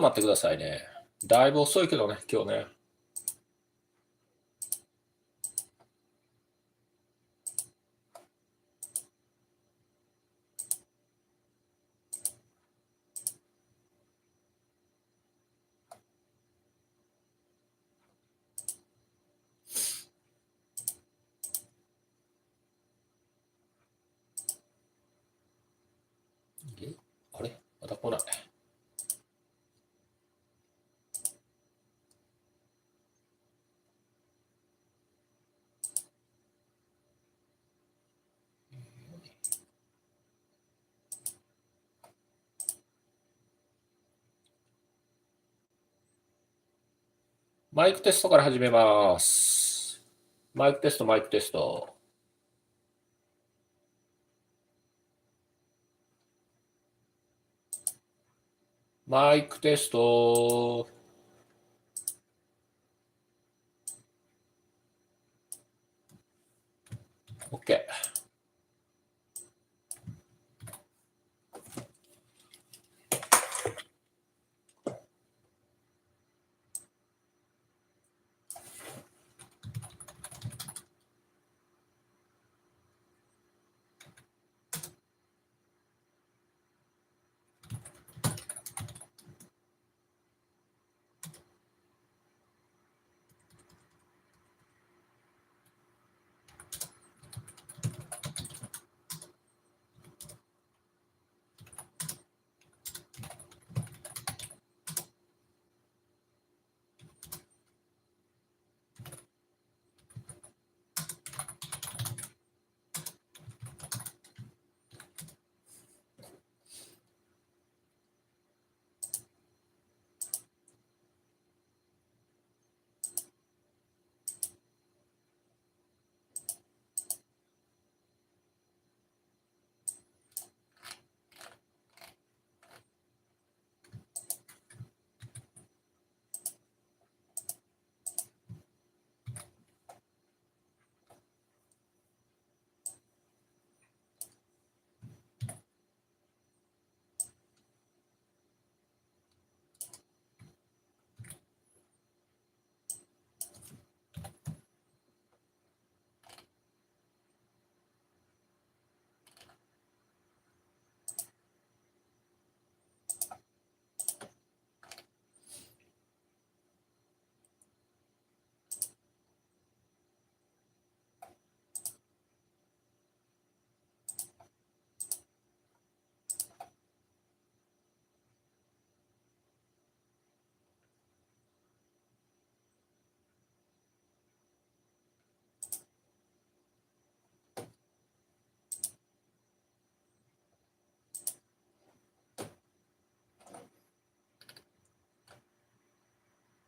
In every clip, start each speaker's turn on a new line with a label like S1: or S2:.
S1: 待ってくださいね。だいぶ遅いけどね、今日ね。あれまた来ない。マイクテストから始めます。マイクテスト、マイクテスト。マイクテスト。OK。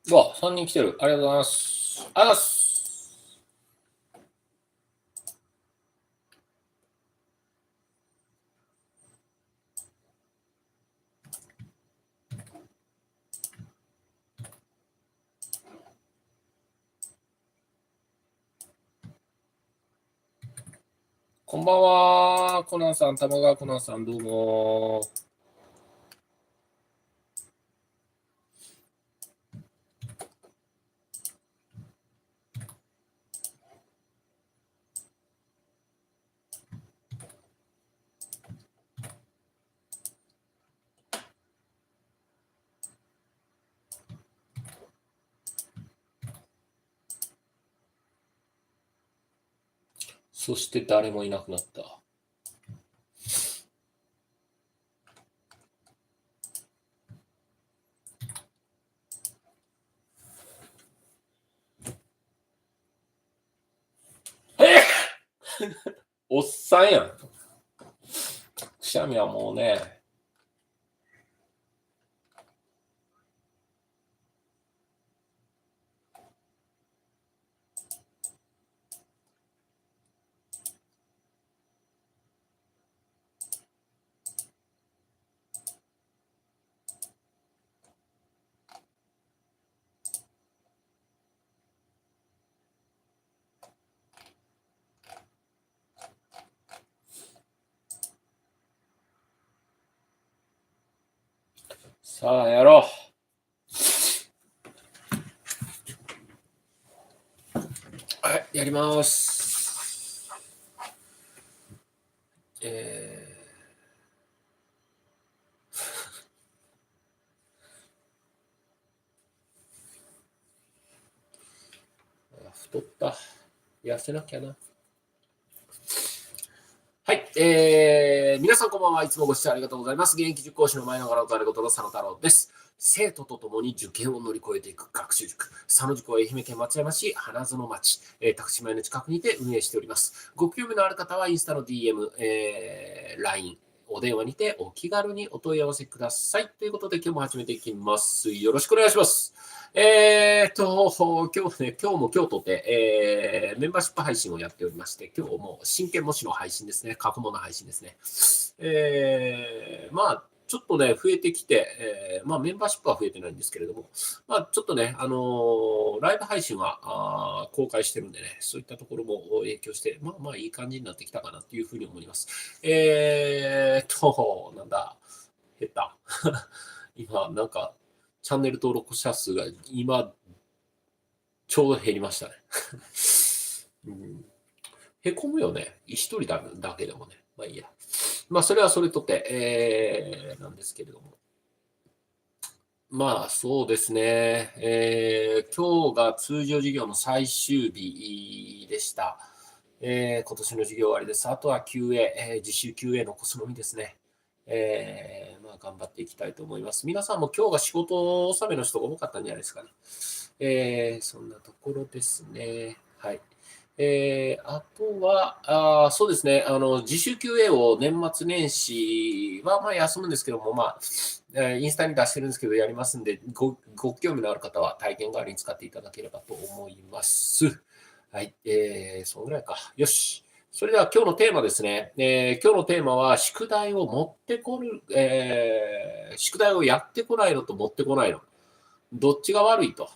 S1: うわ、3人来てる。ありがとうございます。ありがとうございます。こんばんは。コナンさん、玉川コナンさん、どうも。そして誰もいなくなった。おっさんやん。くしゃみはもうね。さあ、やろう。やります。太った。痩せなきゃな。はい、皆さんこんばんは。いつもご視聴ありがとうございます。現役塾講師の真夜中の戯言の佐野太郎です。生徒と共に受験を乗り越えていく学習塾、佐野塾は愛媛県松山市花園町、宅島屋の近くにて運営しております。ご興味のある方はインスタの DM、LINE、お電話にてお気軽にお問い合わせください。ということで今日も始めていきます。よろしくお願いします。今日も今日とて、メンバーシップ配信をやっておりまして、今日も真剣模試の配信ですね。過去問の配信ですね。ちょっとね、増えてきて、メンバーシップは増えてないんですけれども、ちょっとね、ライブ配信は公開してるんでね、そういったところも影響して、いい感じになってきたかなというふうに思います。なんだ、減った。今、なんか、チャンネル登録者数が今、ちょうど減りましたね。へこむよね。一人だけでもね。いいや。それはそれとて、なんですけれども。そうですね。今日が通常授業の最終日でした。今年の授業終わりです。あとは QA、自習 QA の残すのみですね。頑張っていきたいと思います。皆さんも今日が仕事納めの人が多かったんじゃないですかね。そんなところですね。はい。あとは、そうですね、自習 QA を年末年始は休むんですけども、インスタに出してるんですけど、やりますんで、ご興味のある方は体験代わりに使っていただければと思います。はい、そのぐらいか。よし。それでは今日のテーマですね。今日のテーマは、宿題を宿題をやってこないのと持ってこないの。どっちが悪いと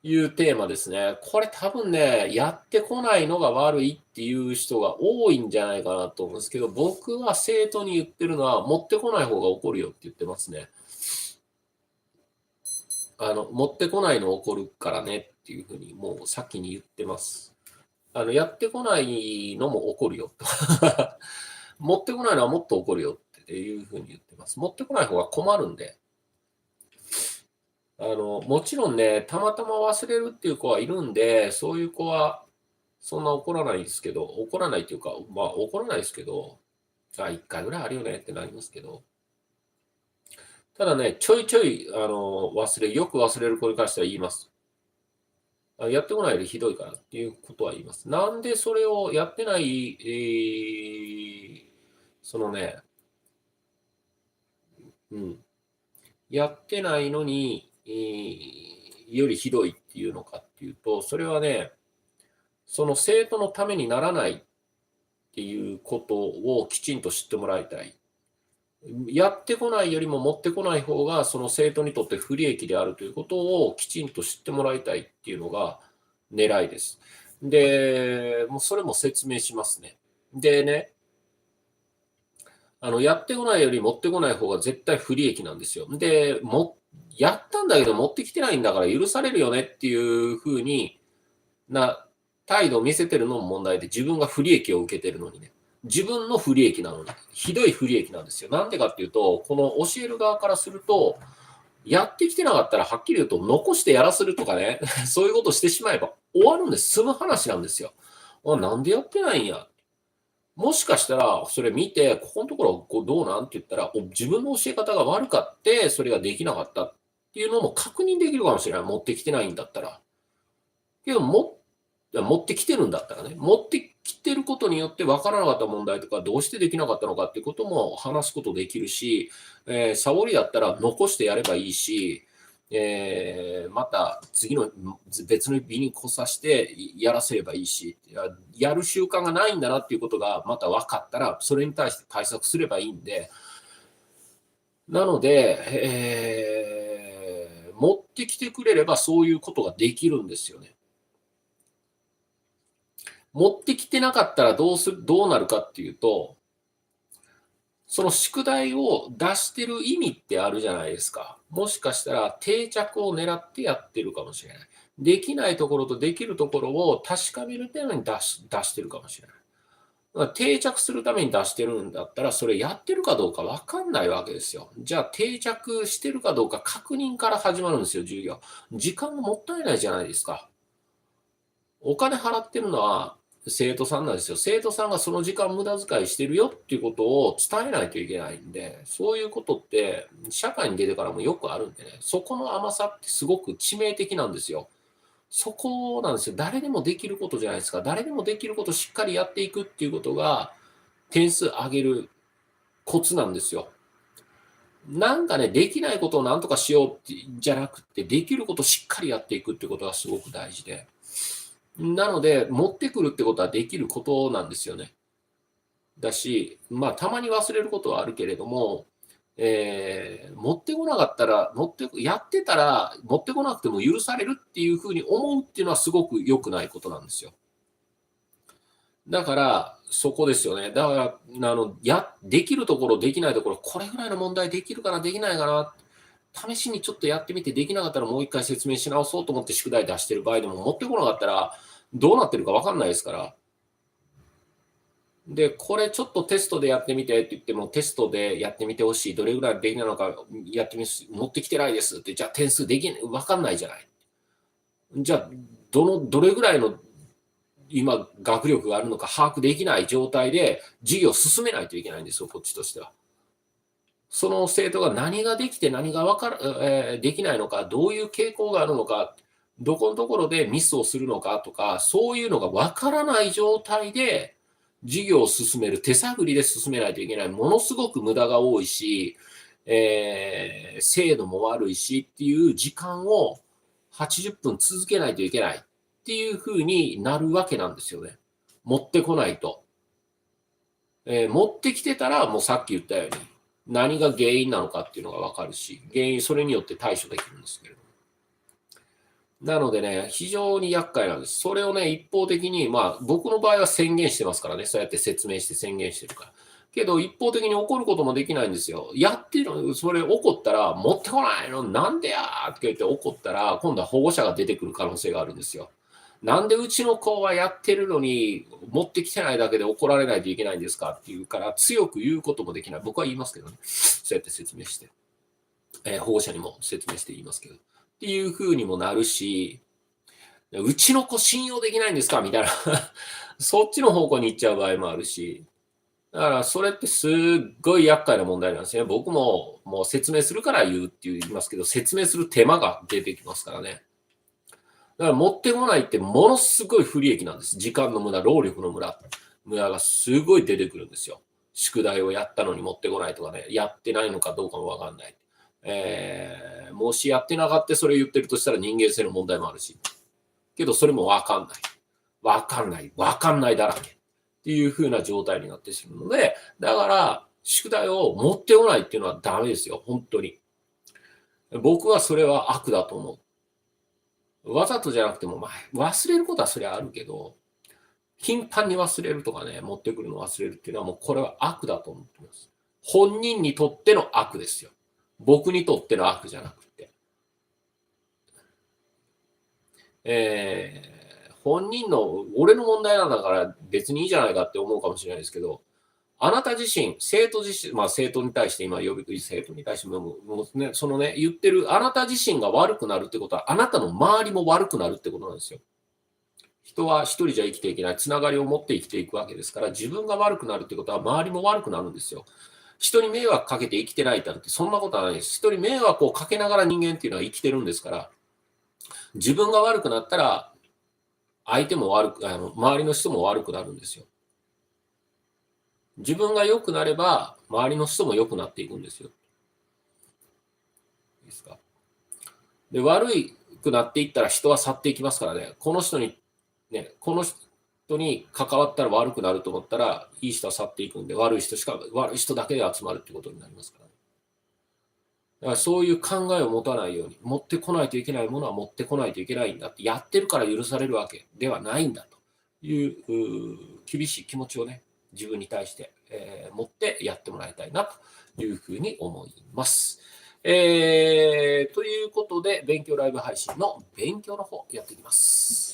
S1: いうテーマですね。これ多分ね、やってこないのが悪いっていう人が多いんじゃないかなと思うんですけど、僕は生徒に言ってるのは、持ってこない方が怒るよって言ってますね。持ってこないの怒るからねっていうふうにもう先に言ってます。やってこないのも怒るよと。持ってこないのはもっと怒るよっていうふうに言ってます。持ってこない方が困るんで。もちろんね、たまたま忘れるっていう子はいるんで、そういう子はそんな怒らないですけど、怒らないっていうか、怒らないですけど、1回ぐらいあるよねってなりますけど、ただね、ちょいちょい、よく忘れる子に関しては言います。やってこないよりひどいからっていうことは言います。なんでそれをやってない、そのね、やってないのに、よりひどいっていうのかっていうと、それはね、その生徒のためにならないっていうことをきちんと知ってもらいたい。やってこないよりも持ってこない方がその生徒にとって不利益であるということをきちんと知ってもらいたいっていうのが狙いです。で、もうそれも説明しますね。でね、やってこないより持ってこない方が絶対不利益なんですよ。で、やったんだけど持ってきてないんだから許されるよねっていう風にな態度を見せてるのも問題で、自分が不利益を受けてるのにね。自分の不利益なのに、ひどい不利益なんですよ。なんでかっていうと、この教える側からすると、やってきてなかったらはっきり言うと残してやらせるとかね、そういうことしてしまえば終わるんです。済む話なんですよ。なんでやってないんや。もしかしたら、それ見て、ここのところどうなんって言ったら、自分の教え方が悪かって、それができなかったっていうのも確認できるかもしれない。持ってきてないんだったら。けど、持ってきてるんだったらね、持ってきてることによって分からなかった問題とか、どうしてできなかったのかっていうことも話すことできるし、サボりだったら残してやればいいし、また次の別の日に来させてやらせればいいし、やる習慣がないんだなっていうことがまた分かったら、それに対して対策すればいいんで、なので、持ってきてくれればそういうことができるんですよね。持ってきてなかったらどうなるかっていうと、その宿題を出してる意味ってあるじゃないですか。もしかしたら定着を狙ってやってるかもしれない。できないところとできるところを確かめるために出してるかもしれない。だから定着するために出してるんだったら、それやってるかどうか分かんないわけですよ。じゃあ定着してるかどうか確認から始まるんですよ、授業。時間がもったいないじゃないですか。お金払ってるのは生徒さんなんですよ。生徒さんがその時間無駄遣いしてるよっていうことを伝えないといけないんで、そういうことって社会に出てからもよくあるんでね、そこの甘さってすごく致命的なんですよ。そこなんですよ。誰でもできることじゃないですか。誰でもできることをしっかりやっていくっていうことが点数上げるコツなんですよ。なんかね、できないことをなんとかしようってじゃなくて、できることをしっかりやっていくってことがすごく大事で。なので、持ってくるってことはできることなんですよね。だし、まあ、たまに忘れることはあるけれども、持ってこなかったら、やってたら、持ってこなくても許されるっていうふうに思うっていうのはすごく良くないことなんですよ。だから、そこですよね。だから、できるところ、できないところ、これぐらいの問題できるかな、できないかな、試しにちょっとやってみて、できなかったらもう一回説明し直そうと思って宿題出してる場合でも、持ってこなかったら、どうなってるか分かんないですから。で、これちょっとテストでやってみてって言っても、テストでやってみてほしい。どれぐらいできないのかやってみす、持ってきてないですって、じゃあ点数できない、分かんないじゃない。じゃあ、どれぐらいの今、学力があるのか把握できない状態で授業を進めないといけないんですよ、こっちとしては。その生徒が何ができて何ができないのか、どういう傾向があるのか、どこのところでミスをするのかとか、そういうのが分からない状態で授業を進める、手探りで進めないといけない、ものすごく無駄が多いし、精度も悪いしっていう時間を80分続けないといけないっていう風になるわけなんですよね。持ってこないと。持ってきてたら、もうさっき言ったように、何が原因なのかっていうのがわかるし、原因、それによって対処できるんですけれども。なのでね、非常に厄介なんです。それをね、一方的に、まあ、僕の場合は宣言してますからね、そうやって説明して宣言してるから。けど、一方的に怒ることもできないんですよ。やってるの、それ怒ったら、持ってこないの、なんでやーって言って怒ったら、今度は保護者が出てくる可能性があるんですよ。なんでうちの子はやってるのに、持ってきてないだけで怒られないといけないんですかって言うから、強く言うこともできない。僕は言いますけどね。そうやって説明して。保護者にも説明して言いますけど。っていう風にもなるし、うちの子信用できないんですかみたいなそっちの方向に行っちゃう場合もあるし。だからそれってすっごい厄介な問題なんですね。僕ももう説明するから言うって言いますけど、説明する手間が出てきますからね。だから持ってこないってものすごい不利益なんです。時間の無駄、労力の無駄がすごい出てくるんですよ。宿題をやったのに持ってこないとかね、やってないのかどうかもわかんない。もしやってなかったそれ言ってるとしたら人間性の問題もあるし。けどそれもわかんない。わかんないだらけ。っていう風な状態になってしまうので、だから、宿題を持ってこないっていうのはダメですよ。本当に。僕はそれは悪だと思う。わざとじゃなくても、まあ、忘れることはそれはあるけど、頻繁に忘れるとかね、持ってくるのを忘れるっていうのはもうこれは悪だと思ってます。本人にとっての悪ですよ。僕にとっての悪じゃなくて。本人の、俺の問題なんだから別にいいじゃないかって思うかもしれないですけど、あなた自身、生徒自身、まあ生徒に対して今呼び、生徒に対してもね、そのね、言ってるあなた自身が悪くなるってことは、あなたの周りも悪くなるってことなんですよ。人は一人じゃ生きていけない、つながりを持って生きていくわけですから、自分が悪くなるってことは、周りも悪くなるんですよ。人に迷惑かけて生きてないなんて、そんなことはないです。人に迷惑をかけながら人間っていうのは生きてるんですから、自分が悪くなったら、相手も周りの人も悪くなるんですよ。自分が良くなれば、周りの人も良くなっていくんですよ。いいですか。で、悪くなっていったら人は去っていきますからね。この人に関わったら悪くなると思ったら、いい人は去っていくんで、悪い人だけで集まるってことになりますからね。だからそういう考えを持たないように、持ってこないといけないものは持ってこないといけないんだって、やってるから許されるわけではないんだという、厳しい気持ちをね、自分に対して、持ってやってもらいたいなというふうに思います。ということで、勉強ライブ配信の勉強の方やっていきます。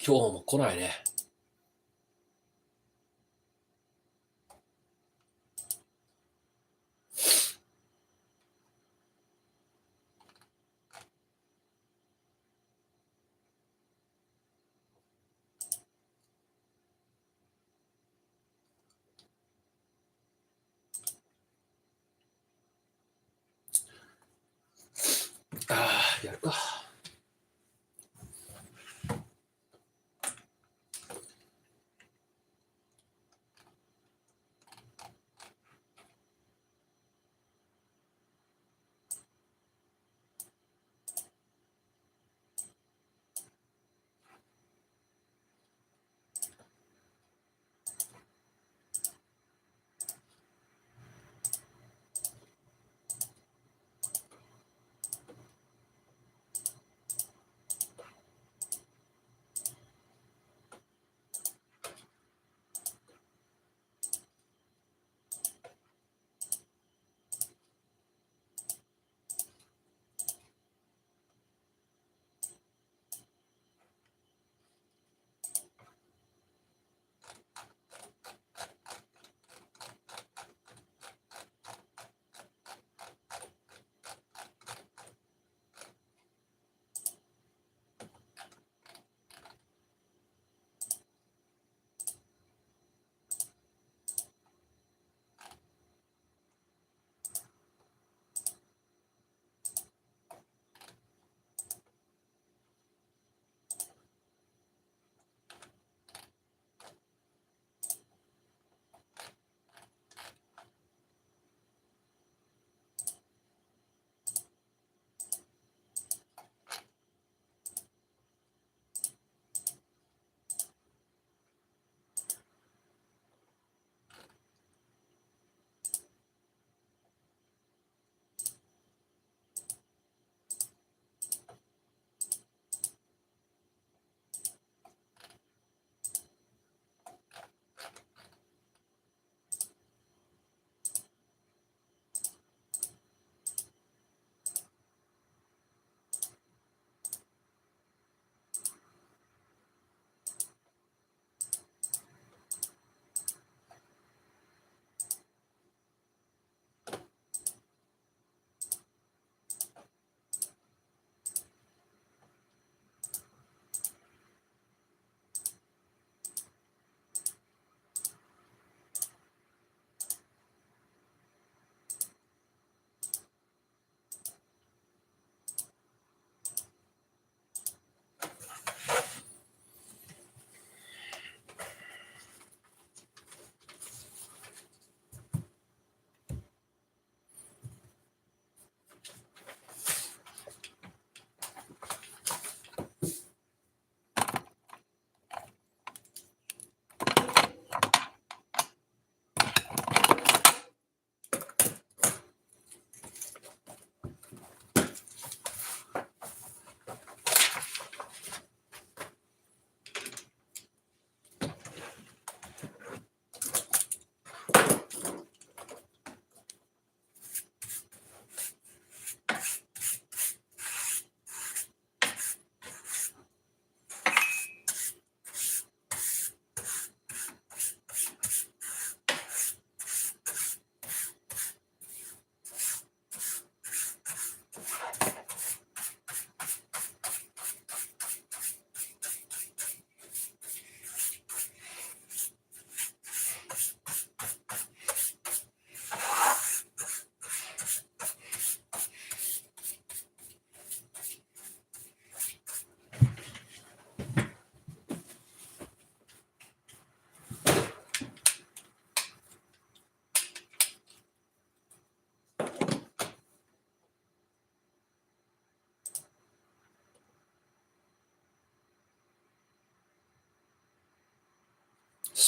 S1: 今日も来ないね。やるか。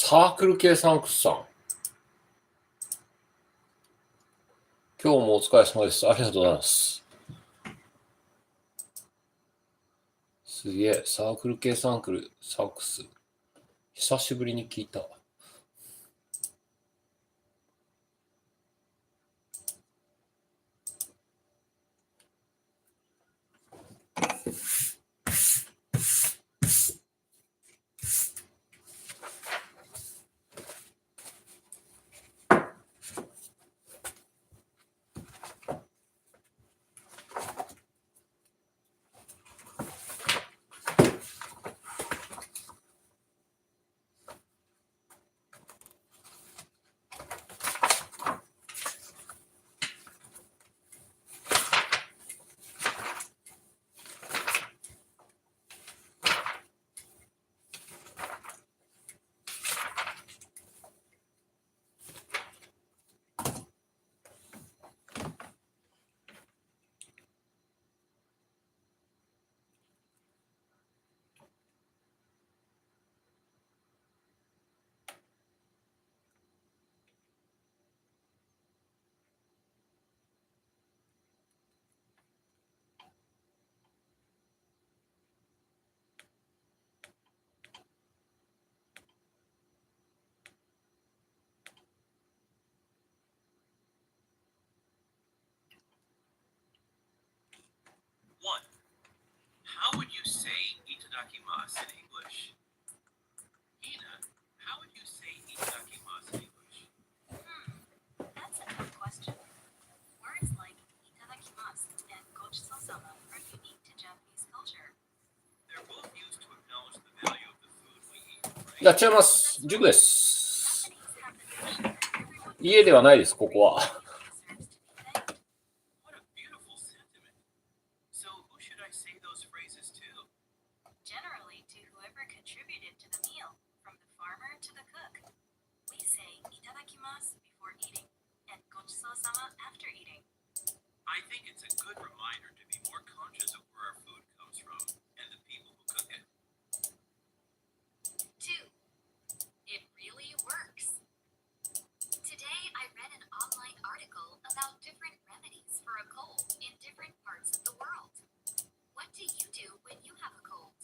S1: サークル系サンクスさん。今日もお疲れ様です。ありがとうございます。すげえ、サークル系サークル、サークス。久しぶりに聞いた。
S2: One, how would you say itadakimasu in English? Hina, how would you say itadakimasu in English?
S3: That's a tough question. Words like itadakimasu and gochiso-sama are unique to Japanese culture.
S2: They're both used to acknowledge the value of the food we eat,
S1: や
S2: right?
S1: っちゃいます。塾です。
S3: Japanese have the notion that everyone
S1: 家ではないです、ここは。
S3: deserves to be thanked.
S2: What a beautiful sentiment. So who should I say those phrases to?
S3: Generally to whoever contributed to the meal, from the farmer to the cook. We say itadakimasu before eating and gochiso-sama after eating.
S2: I think it's a good reminder to be more conscious of where our food comes from and the people who cook it.
S3: 2. It really works. Today I read an online article about different remedies for a cold in different parts of the world. What do you do when you have a cold?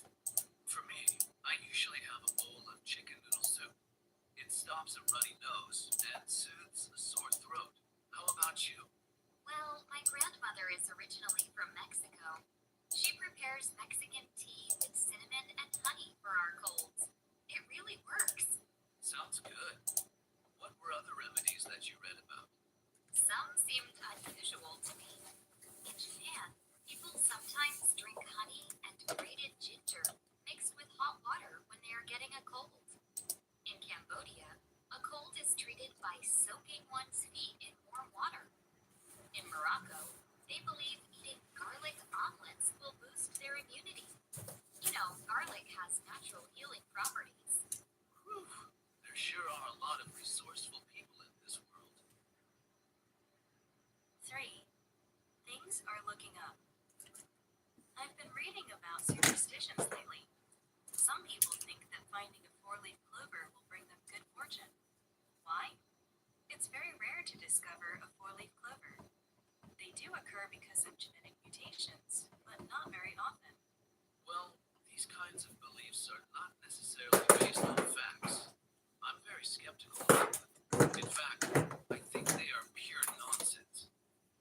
S2: For me, I usually have a bowl of chicken noodle soup. It stops a runny nose and soothes a sore throat. How about you?
S3: Well, my grandmother is originally from Mexico. She prepares Mexican tea with cinnamon and honey for our colds. It really works.
S2: Sounds good. What were other remedies that you read about?
S3: Some seemed unusual to me. In Japan, people sometimes drink honey and grated ginger mixed with hot water when they are getting a cold. In Cambodia, a cold is treated by soaking one's feet in warm water. In Morocco, they believe eating garlic omelets will boost their immunity. You know, garlic has natural healing properties.
S2: Whew, there sure are a lot of resourceful people in this world.
S3: 3. Things are looking up. I've been reading about superstitions lately. Some people think that finding a four-leaf clover will bring them good fortune. Why? It's very rare to discover a four-leaf clover. They do occur because of genetic mutations, but not very often.
S2: Well, these kinds of beliefs are not necessarily based on facts. I'm very skeptical about them. In fact, I think they are pure nonsense.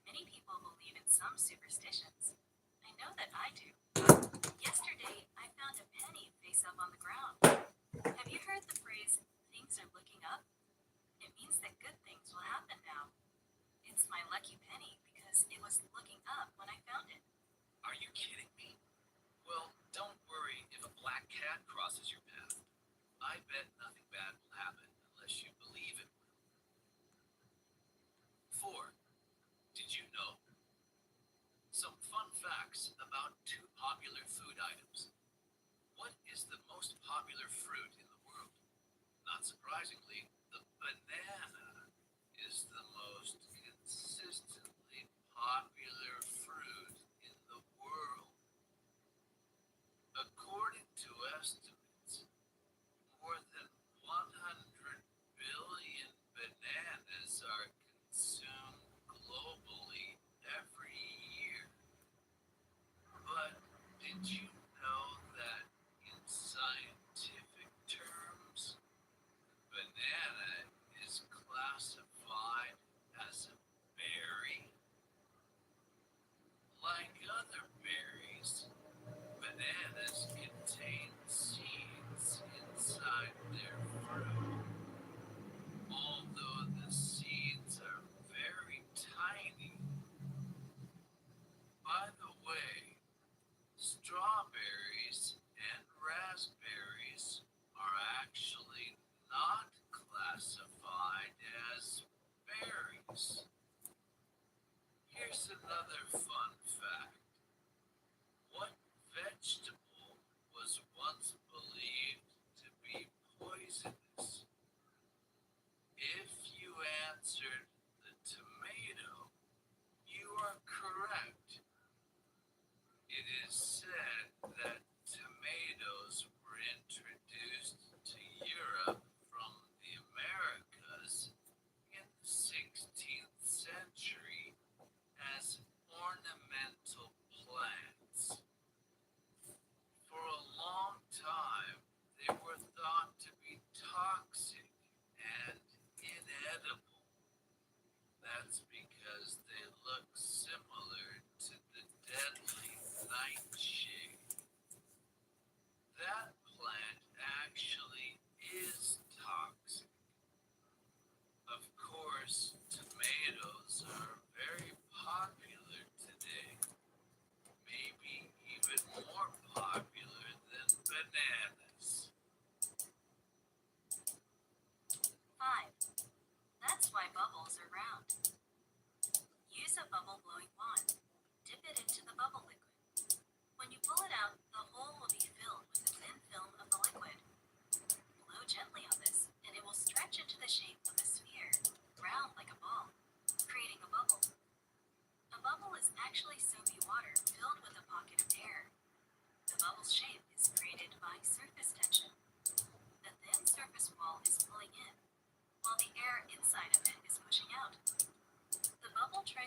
S3: Many people believe in some superstitions. I know that I do. Yesterday, I found a penny face up on the ground. Have you heard the phrase, things are looking up? It means that good things will happen now. It's my lucky penny because it was looking up when I found it.
S2: Are you kidding me? Well, don't worry if a black cat crosses your path. I bet nothing bad will happen unless you believe it will. 4. Did you know? Some fun facts about two popular food items. What is the most popular fruit in the world? Not surprisingly, the banana is the most consistently popular fruit in the world. According to estimates, more than 100 billion bananas are consumed globally.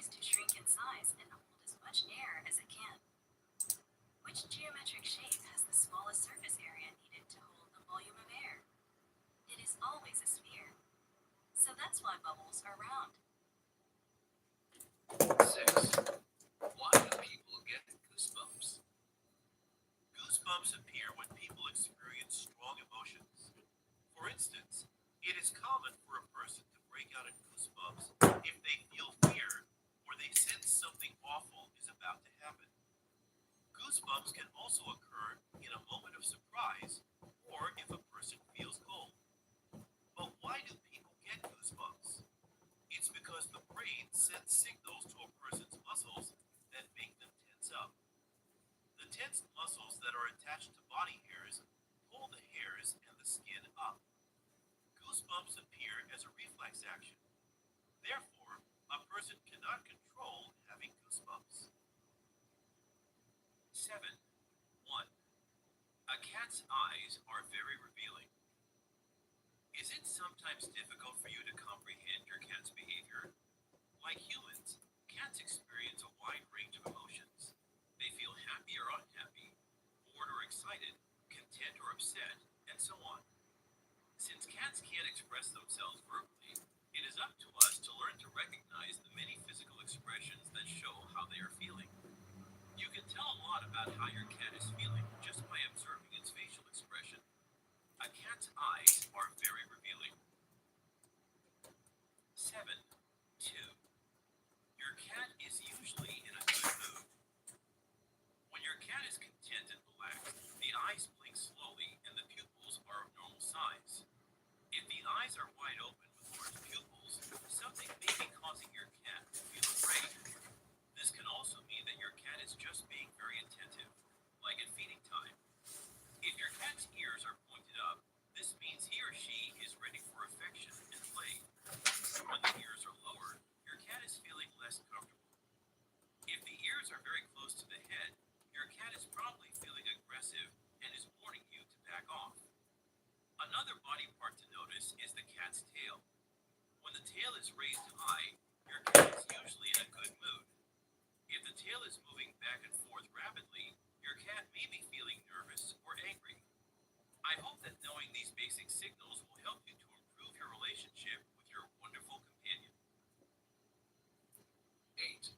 S4: tries to shrink in size and hold as much air as it can. Which geometric shape has the smallest surface area needed to hold the volume of air? It is always a sphere. So that's why bubbles are round.
S2: 6. Why do people get goosebumps?
S5: Goosebumps appear when people experience strong emotions. For instance, it is common for a person to break out in goosebumps if they feel fear or they sense something awful is about to happen. Goosebumps can also occur in a moment of surprise or if a person feels cold. But why do people get goosebumps? It's because the brain sends signals to a person's muscles that make them tense up. The tensed muscles that are attached to body hairs pull the hairs and the skin up. Goosebumps appear as a reflex action. Therefore, a person cannot control having goosebumps.
S2: 7. 1. A cat's eyes are very revealing. Is it sometimes difficult for you to comprehend your cat's behavior? Like humans, cats experience a wide range of emotions. They feel happy or unhappy, bored or excited, content or upset, and so on. Since cats can't express themselves verbally, it is up to us to learn to recognize the many physical expressions that show how they are feeling. You can tell a lot about how your cat is feeling just by observing its facial expression. A cat's eyes are very revealing. 7. 2. Your cat is usually in a good mood. When your cat is content and relaxed, the eyes blink slowly and the pupils are of normal size. If the eyes are wide open with large pupils, something may be causing your cat to feel afraid. This can also mean that your cat is just being very attentive, like at feeding time. If your cat's ears are pointed up, this means he or she is ready for affection and play. When the ears are lowered, your cat is feeling less comfortable. If the ears are very close to the head, your cat is probably feeling aggressive and is warning you to back off. Another body part to notice is the cat's tail. When the tail is raised high, your cat is usually in a good mood. If the tail is moving back and forth rapidly, your cat may be feeling nervous or angry. I hope that knowing these basic signals will help you to improve your relationship with your wonderful companion. 8.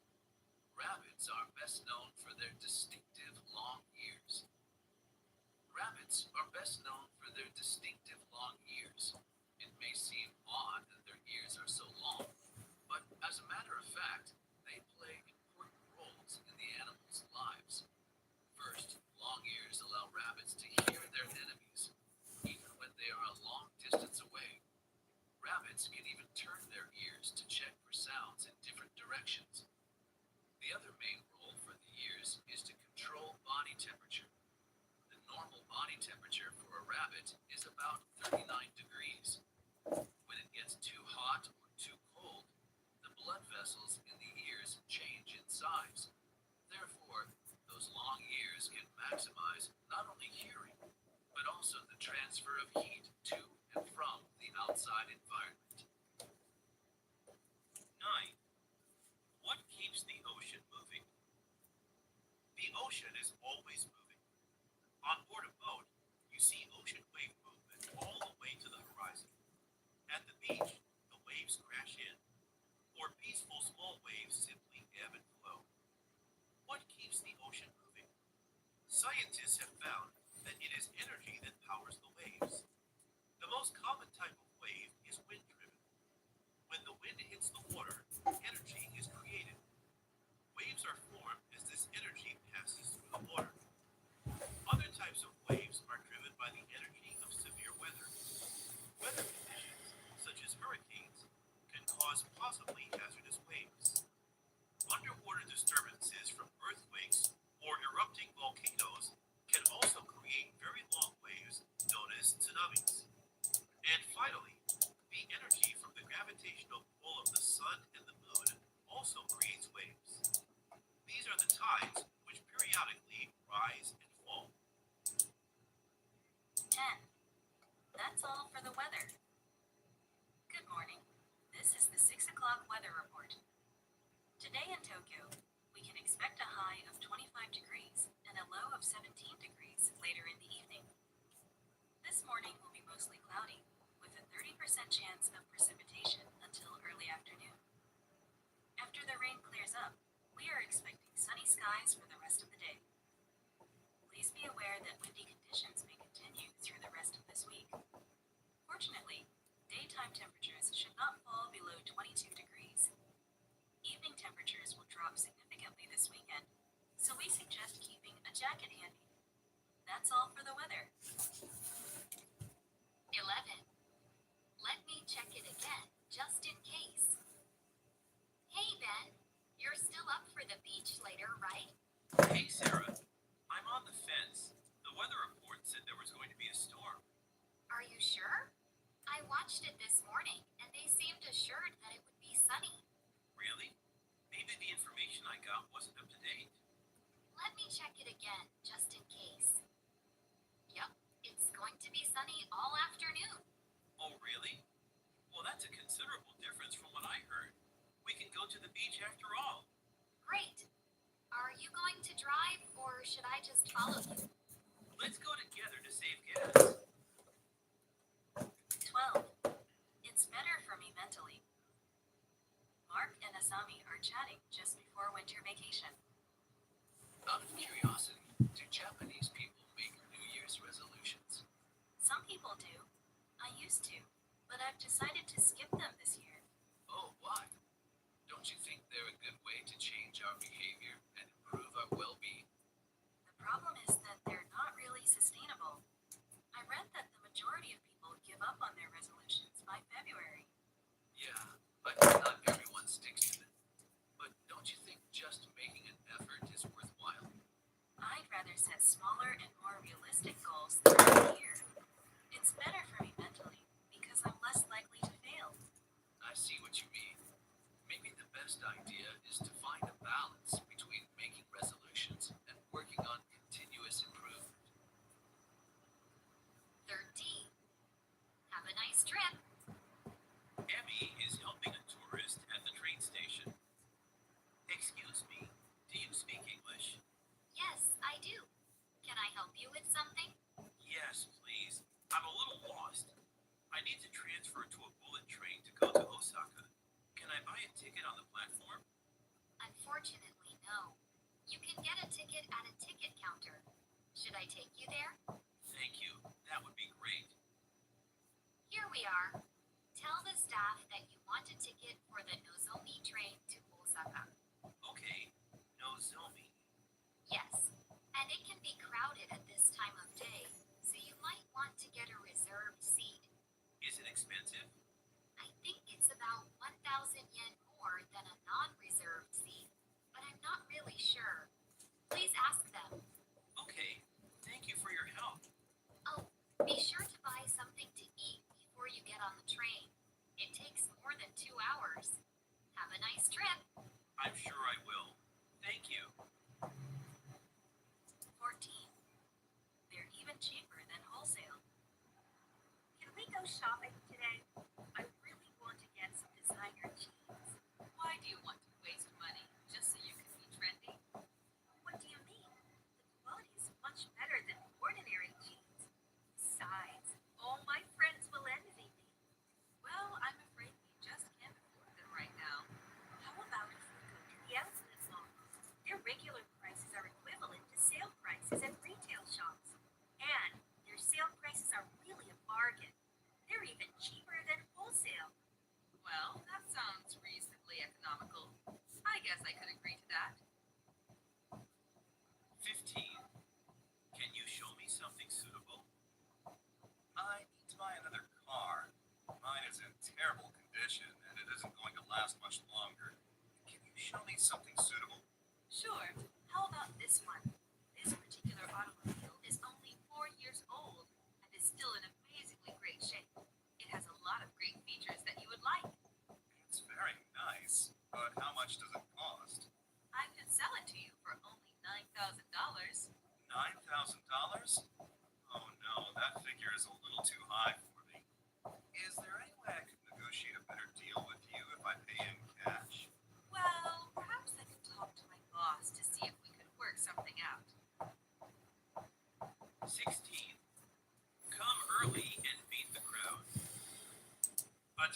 S2: Rabbits are best known for their distinctive long ears. Rabbits are best known for their distinctive long ears. It may seem odd that their ears are so long, but as a matter of fact, they play important roles in the animals' lives. First, long ears allow rabbits to hear their enemies, even when they are a long distance away. Rabbits can even turn their ears to check for sounds in different directions. The other main role for the ears is to control body temperature. The normal body temperature for a rabbit is about 39 degrees. When it gets too hot or too cold, the blood vessels in the ears change in size. Therefore, those long ears can maximize not only hearing, but also the transfer of heat to and from the outside environment. 9. What keeps the ocean moving?
S5: The ocean is always moving. On board a boat, you see ocean wave movement all the way to the horizon. At the beach, the waves crash in, or peaceful small waves simply ebb and flow. What keeps the ocean moving? Scientists have found that it is energy that powers the waves. The most common type of wave is wind-driven. When the wind hits the water, energy is created. Waves are formed as this energy passes through the water. Other types of waves are driven by the energy of severe weather. Weather conditions, such as hurricanes, can cause possibly hazardous waves. Underwater disturbances from earthquakes or erupting volcanoes can also create very long waves known as tsunamis. And finally, the energy from the gravitational pull of the sun and the moon also creates waves. These are the tides which periodically rise and fall.
S4: 10. That's all for the weather. Good morning. This is the 6 o'clock weather report. Today in Tokyo, we can expect a high of 25 degrees and a low of 17 degrees later in the evening. This morning will be mostly cloudy, with a 30% chance of precipitation until early afternoon. After the rain clears up, we are expecting sunny skies for the rest of the day. Please be aware that windy conditions may continue through the rest of this week. Fortunately, daytime temperatures should not fall below 22 degrees. Evening temperatures will drop significantly this weekend, so we suggest keeping a jacket handy. That's all for the weather.
S3: 11. Let me check it again, just in case. Hey, Ben. You're still up for the beach later, right?
S5: Hey, Sarah. I'm on the fence. The weather report said there was going to be a storm.
S3: Are you sure? I watched it this morning, and they seemed assured that it would be sunny.
S5: Really? Maybe the information I got wasn't up to date.
S3: Let me check it again, just in case. Yep, it's going to be sunny all afternoon.
S5: Oh, really? Well, that's a considerable difference from what I heard. We can go to the beach after all.
S3: Great. Are you going to drive, or should I just follow you?
S5: Let's go together to save gas.
S4: 12. It's better for me mentally. Mark and Asami are chatting just before winter vacation.
S2: Out of curiosity, do Japanese people make New Year's resolutions?
S4: Some people do. I used to, but I've decided to skip them this year.
S2: Oh, why? Don't you think they're a good way to change our behavior and improve our well-being?
S4: The problem is that they're not really sustainable. I read that the majority of people give up on their resolutions by February.
S2: Yeah, but not everyone sticks to them. But don't you think just making an effort is worthwhile?
S4: I'd rather set smaller and more realistic goals throughout the year. It's better for me mentally because I'm less likely to fail.
S2: I see what you mean. Maybe the best idea is to find a balance between making resolutions and working on continuous improvement.
S3: 13. Have a nice trip.
S5: Emmy is helping a tourist at the train station. Excuse me, do you speak English?
S3: Yes, I do. Can I help you with something?
S5: Yes, please. I'm a little lost. I need to transfer to a bullet train to go to Osaka. Can I buy a ticket on the platform?
S3: Unfortunately, no. You can get a ticket at a ticket counter. Should I take you there?
S5: Thank you. That would be great.
S3: Here we are. Tell the staff that you want a ticket for the Nozomi train to Osaka.
S5: Okay. Nozomi.
S3: Yes, and it can be crowded at this time of day, so you might want to get a reserved seat.
S5: Is it expensive?
S3: I think it's about 1,000 yen more than a non-reserved seat, but I'm not really sure. Please ask them.
S5: Okay. Thank you for your help.
S3: Oh, be sure to buy something to eat before you get on the train. It takes more than 2 hours. Have a nice trip.
S5: I'm sure I will. Thank you.
S4: 14. They're even cheaper than wholesale. Can we go shopping today? I really want to get some designer jeans.
S6: Why do you want to waste money just so you can be trendy?
S4: What do you mean? The quality is much better than ordinary jeans. Besides, all my friends will envy me.
S6: Well, I'm afraid we just can't afford them right now.
S4: How about if we go to the outlet mall? Their regular prices are equivalent to sale prices at retail shops. And their sale prices are really a bargain. They're even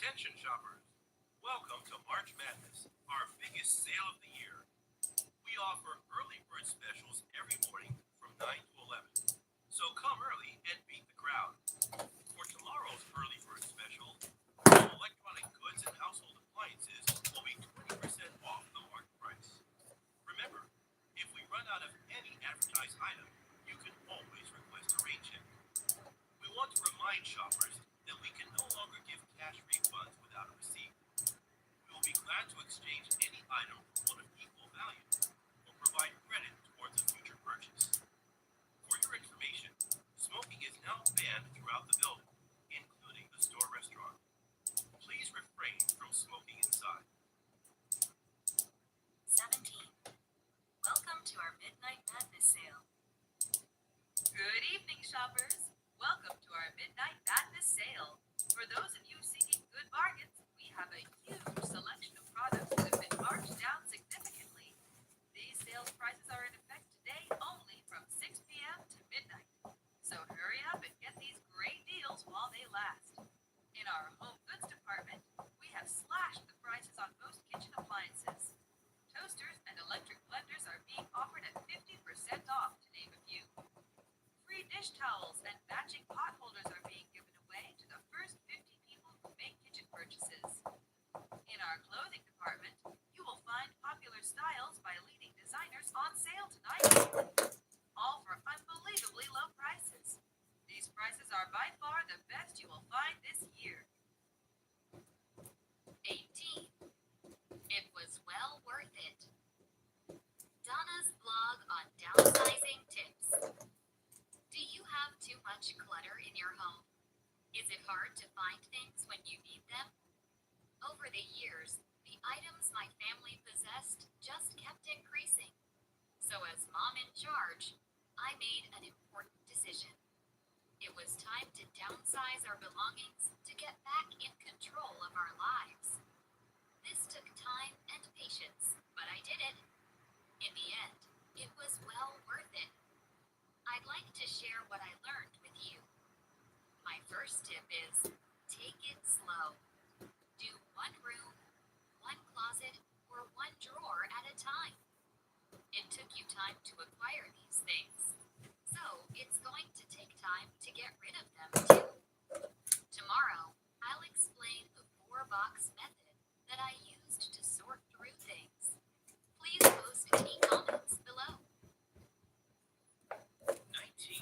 S5: Attention shoppers, welcome to March Madness, our biggest sale of the year. We offer early bird specials every morning from 9 to 11. So come early and beat the crowd. For tomorrow's early bird special, all electronic goods and household appliances will be 20% off the market price. Remember, if we run out of any advertised item, you can always request a rain check. We want to remind shoppers that we can no longer give cash refunds without a receipt. We will be glad to exchange any item for one of equal value or provide credit towards a future purchase. For your information, smoking is now banned throughout the building, including the store restaurant. Please refrain from smoking inside.
S4: 17. Welcome to our Midnight Madness sale.
S6: Good evening, shoppers. Welcome to our Midnight Madness sale. For those of you seeking good bargains, we have a huge selection of products that have been marked down significantly. These sales prices are in effect today only from 6 p.m. to midnight. So hurry up and get these great deals while they last. In our home goods department, we have slashed the prices on most kitchen appliances. Toasters and electric blenders are being offered at 50% off, to name a few. Free dish towels and matching pot holders are being given away to the first 50 people who make kitchen purchases. In our clothing department, you will find popular styles by leading designers on sale tonight. All for unbelievably low prices. These prices are by far the best you will find this year.
S3: 18. It was well worth it. Donna's blog on downsizing tips. Do you have too much clutter in your home? Is it hard to find things when you need them? Over the years, the items my family possessed just kept increasing. So as mom in charge, I made an important decision. It was time to downsize our belongings to get back in control of our lives. This took time and patience, but I did it. In the end, it was well worth it. I'd like to share what I learned with you. My first tip is take it slow. Do one room, one closet, or one drawer at a time. It took you time to acquire these things, so it's going to take time to get rid of them too. Tomorrow, I'll explain the 4-box method that I used to sort through things. Please post any comments below.
S5: 19.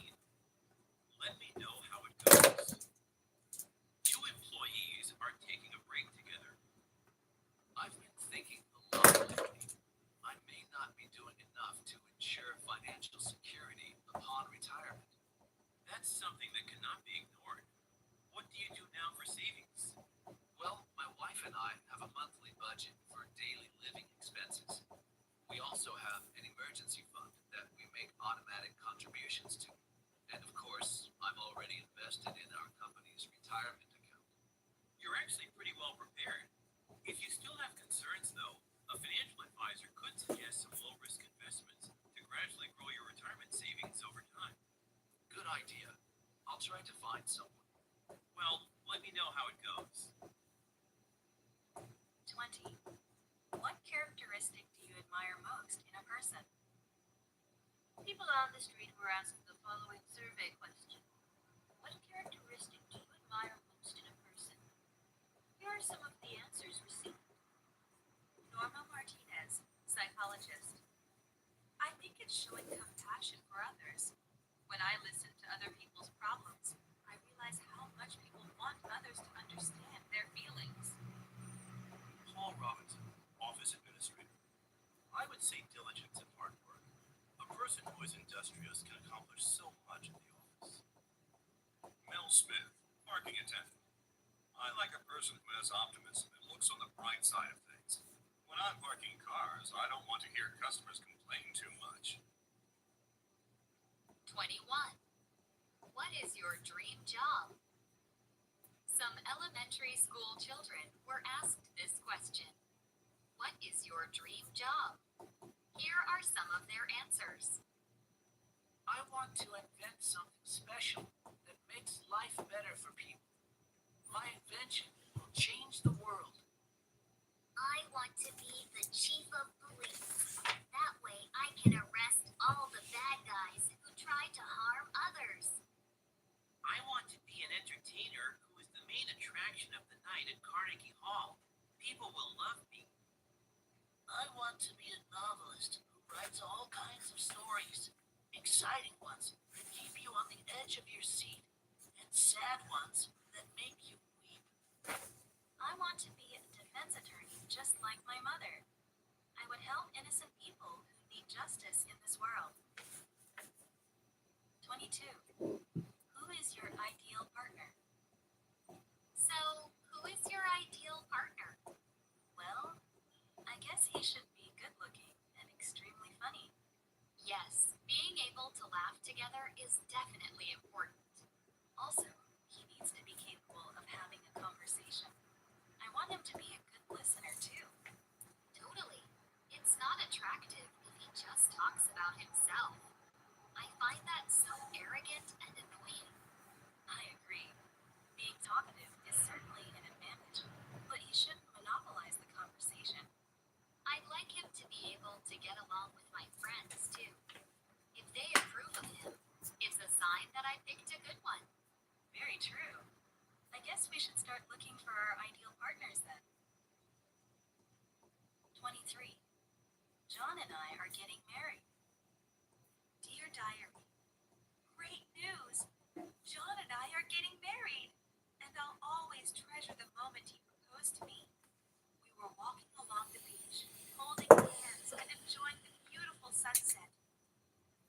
S5: Let me know how it goes. You employees are taking a break together.
S2: I've been thinking a lot lately. I may not be doing enough to ensure financial security upon retirement.
S5: That's something that cannot be ignored. What do you do now for savings?
S2: Well, my wife and I have a monthly budget for daily living expenses. We also have an emergency fund that we make automatic contributions to. And of course, I'm already invested in our company's retirement account.
S5: You're actually pretty well prepared. If you still have concerns, though, a financial advisor could suggest some low-risk investments to gradually grow your retirement savings over time.
S2: Good idea. I'll try to find someone.
S5: Well, let me know how it goes.
S4: 20. What characteristic do you admire most in a person? People on the street were asked the following survey question. What characteristic do you admire most in a person? Here are some of the answers received. Norma Martinez, psychologist. I think it's showing compassion for others. When I listen to other people's problems, I realize how much people want others to understand their feelings.
S5: Paul Robinson, office administrator. I would say diligence and hard work. A person who is industrious can accomplish so much in the office. Mel Smith, parking attendant. I like a person who has optimism and looks on the bright side of things. When I'm parking cars, I don't want to hear customers complain too much.
S3: 21. What is your dream job? Some elementary school children were asked this question. What is your dream job? Here are some of their answers.
S2: I want to invent something special that makes life better for people. My invention will change
S5: celebration of the night at Carnegie Hall. People will love me.
S7: I want to be a novelist who writes all kinds of stories. Exciting ones that keep you on the edge of your seat, and sad ones that make you weep.
S4: I want to be a defense attorney just like my mother. I would help innocent people who need justice in this world. 22. Who is your ideal partner?
S3: So, who is your ideal partner?
S4: Well, I guess he should be good looking and extremely funny.
S3: Yes, being able to laugh together is definitely important.
S4: Also, he needs to be capable of having a conversation. I want him to be a good listener too.
S3: Totally. It's not attractive if he just talks about himself. I find that so arrogant and annoying.
S4: I agree. Being talkative is certainly an advantage, but he shouldn't monopolize the conversation.
S3: I'd like him to be able to get along with my friends too. If they approve of him, it's a sign that I picked a good one.
S4: Very true. I guess we should start looking for our ideal partners then. 23. John and I are getting married. Dear Diary, great news! John and I are getting married, and I'll always treasure the moment he proposed to me. We were walking along the beach, holding hands and enjoying the beautiful sunset.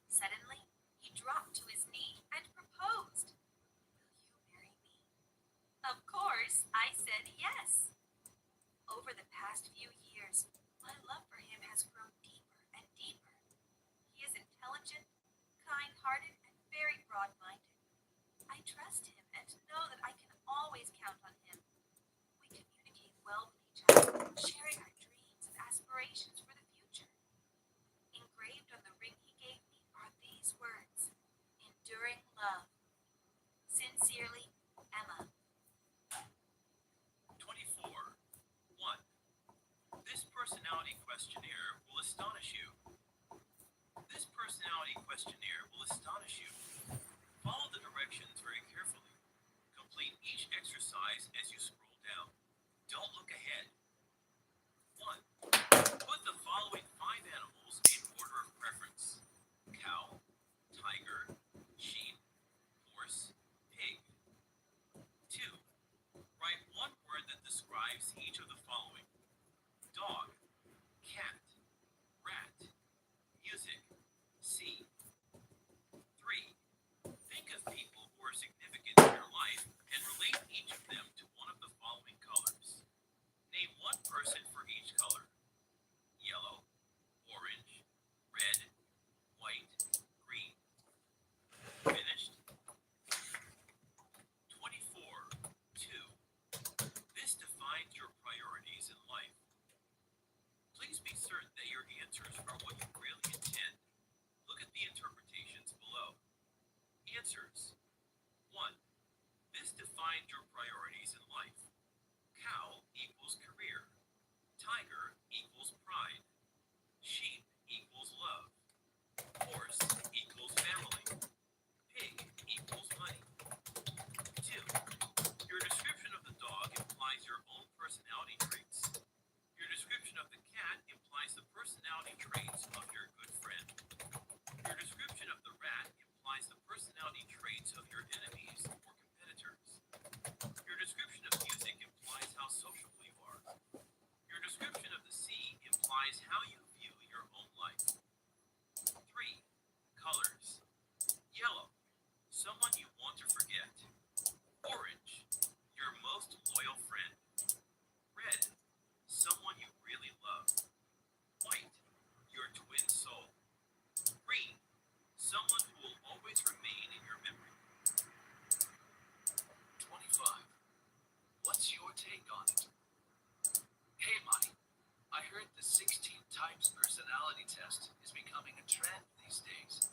S4: Suddenly, he dropped to his knee and proposed. Will you marry me? Of course, I said yes. Over the past few years, my love for him has grown deeper and deeper. He is intelligent, kind-hearted, and very broad-minded. I trust him and know that I can always count on him. We communicate well with each other, sharing our dreams and aspirations for the future. Engraved on the ring he gave me are these words: enduring love. Sincerely, Emma.
S5: 24. 1. This personality questionnaire will astonish you. This personality questionnaire will astonish you. Follow the directions very carefully. Complete each exercise as you scroll down. Don't look ahead. 1. Put the following 5 animals in order of preference: cow, tiger, sheep, horse, pig. 2. Write one word that describes each of the following: dog, cat, rat, music, sea. 3. Think of people who are significant in your life and relate each of them to one of the following colors. Name one person for each color: yellow, orange, red, white, green. Finished? 24. 2. This defines your priorities in life. Please be certain that your answers are what you really intend. Look at the interpretations below. Answers. 1. This defines your priorities in life. Cow equals career. Tiger equals pride. Sheep equals love. Horse equals family. Pig equals money. 2. Your description of the dog implies your own personality traits. Your description of the cat implies the personality traits of your good friend. Your description of the rat implies the personality traits of your enemies or competitors. Your description of music implies how sociable you are. Your description of the sea implies how you view your own life. 3. Colors. Yellow, someone you want to forget. Orange, your most loyal friend. Red, someone you really love. White, your twin soul. Green, someone who will always remain in your memory.
S2: 25. What's your take on it? Hey, Monty. I heard the 16 types personality test is becoming a trend these days.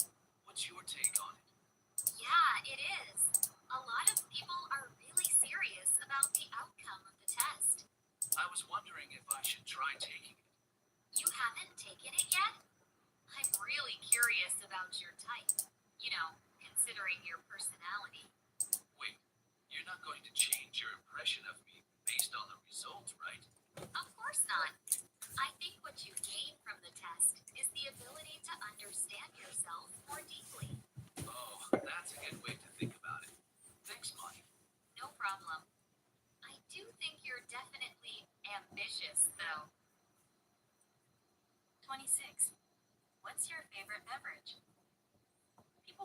S2: What's your take on it?
S3: Yeah, it is. A lot of people are really serious about the outcome of the test.
S2: I was wondering if I should try taking it.
S3: You haven't taken it yet? I'm really curious about your type. You know, considering your personality.
S2: Wait, you're not going to change your impression of me,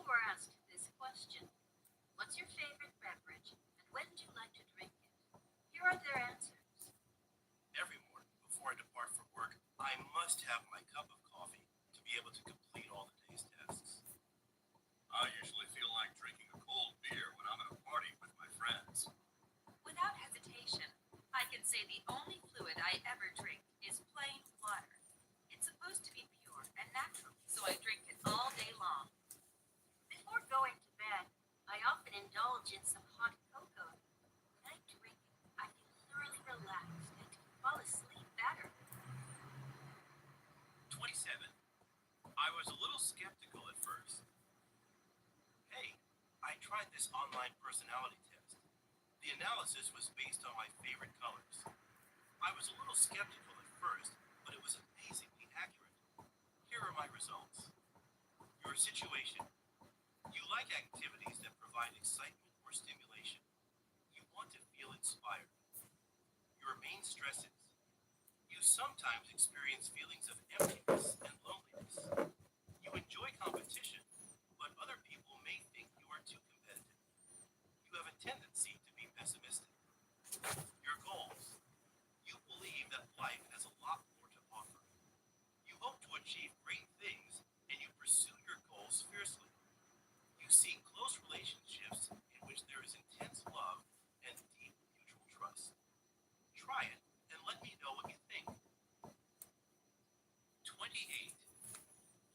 S7: were asked this question: what's your favorite beverage and when do you like to drink it? Here are their answers.
S5: Every morning before I depart for work, I must have my cup of coffee to be able to complete all the day's tasks. I usually feel like drinking a cold beer when I'm at a party with my friends.
S6: Without hesitation, I can say the only fluid I ever drink is plain water. It's supposed to be pure and natural, so I drink it all day long.
S7: Before going to bed, I often indulge in some hot cocoa. When I drink it, I feel thoroughly relaxed and can fall asleep better.
S5: 27. I was a little skeptical at first. Hey, I tried this online personality test. The analysis was based on my favorite colors. I was a little skeptical at first, but it was amazingly accurate. Here are my results. Your situation. You like activities that provide excitement or stimulation. You want to feel inspired. Your main stresses. You sometimes experience feelings of emptiness and loneliness. You enjoy competition, but other people may think you are too competitive. You have a tendency to be pessimistic. Your goals. You believe that life has a lot more to offer. You hope to achieve great things and you pursue your goals fiercely. You seek close relationships in which there is intense love and deep mutual trust. Try it and let me know what you think. 28.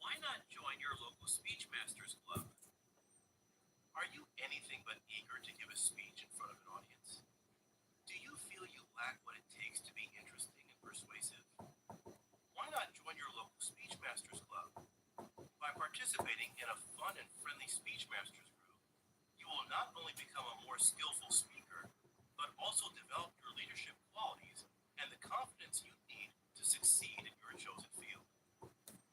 S5: Why not join your local Speech Masters Club? Are you anything but eager to give a speech in front of an audience? Do you feel you lack what it takes to be interesting and persuasive? Why not join your local Speech Masters Club? By participating in a fun and friendly Speech Masters group, you will not only become a more skillful speaker, but also develop your leadership qualities and the confidence you need to succeed in your chosen field.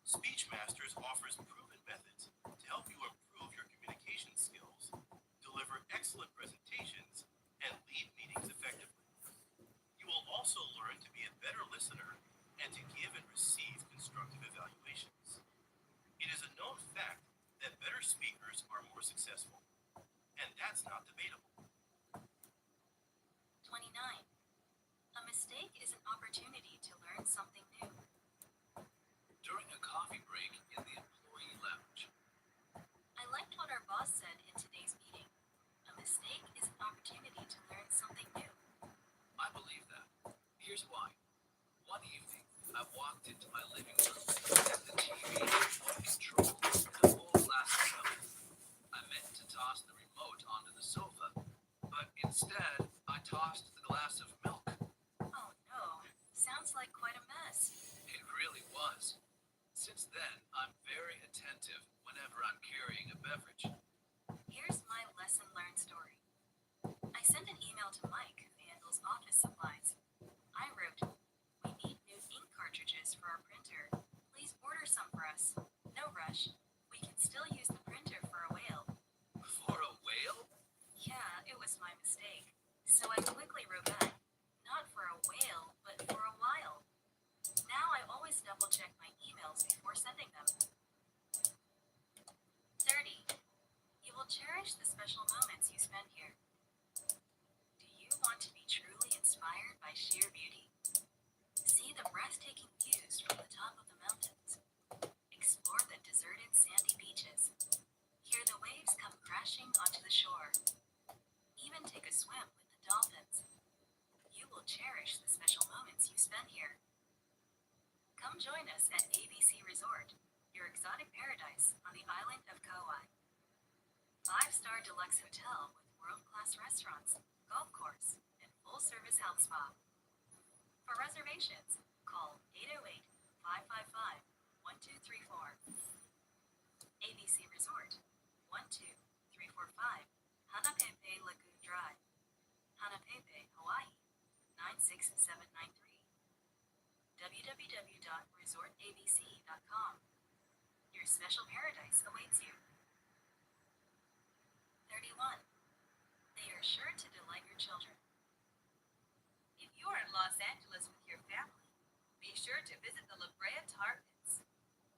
S5: Speech Masters offers proven methods to help you improve your communication skills, deliver excellent presentations, and lead meetings effectively. You will also learn to be a better listener and to give and receive constructive evaluations. It is a known fact that better speakers are more successful, and that's not debatable.
S4: 29. A mistake is an opportunity to learn something new.
S2: During a coffee break in the employee lounge,
S4: I liked what our boss said in today's meeting. A mistake is an opportunity to learn something new.
S2: I believe that. Here's why. One evening, I walked into my living room and the TV remote controlled a full glass of milk. I meant to toss the remote onto the sofa, but instead, I tossed the glass of milk.
S4: Oh no, sounds like quite a mess.
S2: It really was. Since then, I'm very attentive whenever I'm carrying a beverage.
S4: Here's my lesson learned story. I sent an email to Mike, who handles office supplies. I wrote, "We need new ink cartridges for our printer. Please order some for us. No rush. We can still use the printer for a whale."
S2: For a whale?
S4: Yeah, it was my mistake. So I quickly wrote back, "Not for a whale, but for a while." Now I always double check my emails before sending them. 30. You will cherish the special moments you spend here. Do you want to be truly inspired by sheer beauty? See the breathtaking views from the top of the mountains. Explore the deserted sandy beaches. Hear the waves come crashing onto the shore. Even take a swim with the dolphins. You will cherish the special moments you spend here. Come join us at ABC Resort, your exotic paradise on the island of Kauai. 5-star deluxe hotel with world-class restaurants, golf course, and full-service health spa. For reservations, call 808-555-1234. ABC Resort, 12345 Hanapepe Lagoon Drive, Hanapepe, Hawaii, 96793. www.resortabc.com. Your special paradise awaits you. 31. They are sure to delight your children.
S6: If you're in Los Angeles with your family, be sure to visit the La Brea Tar Pits.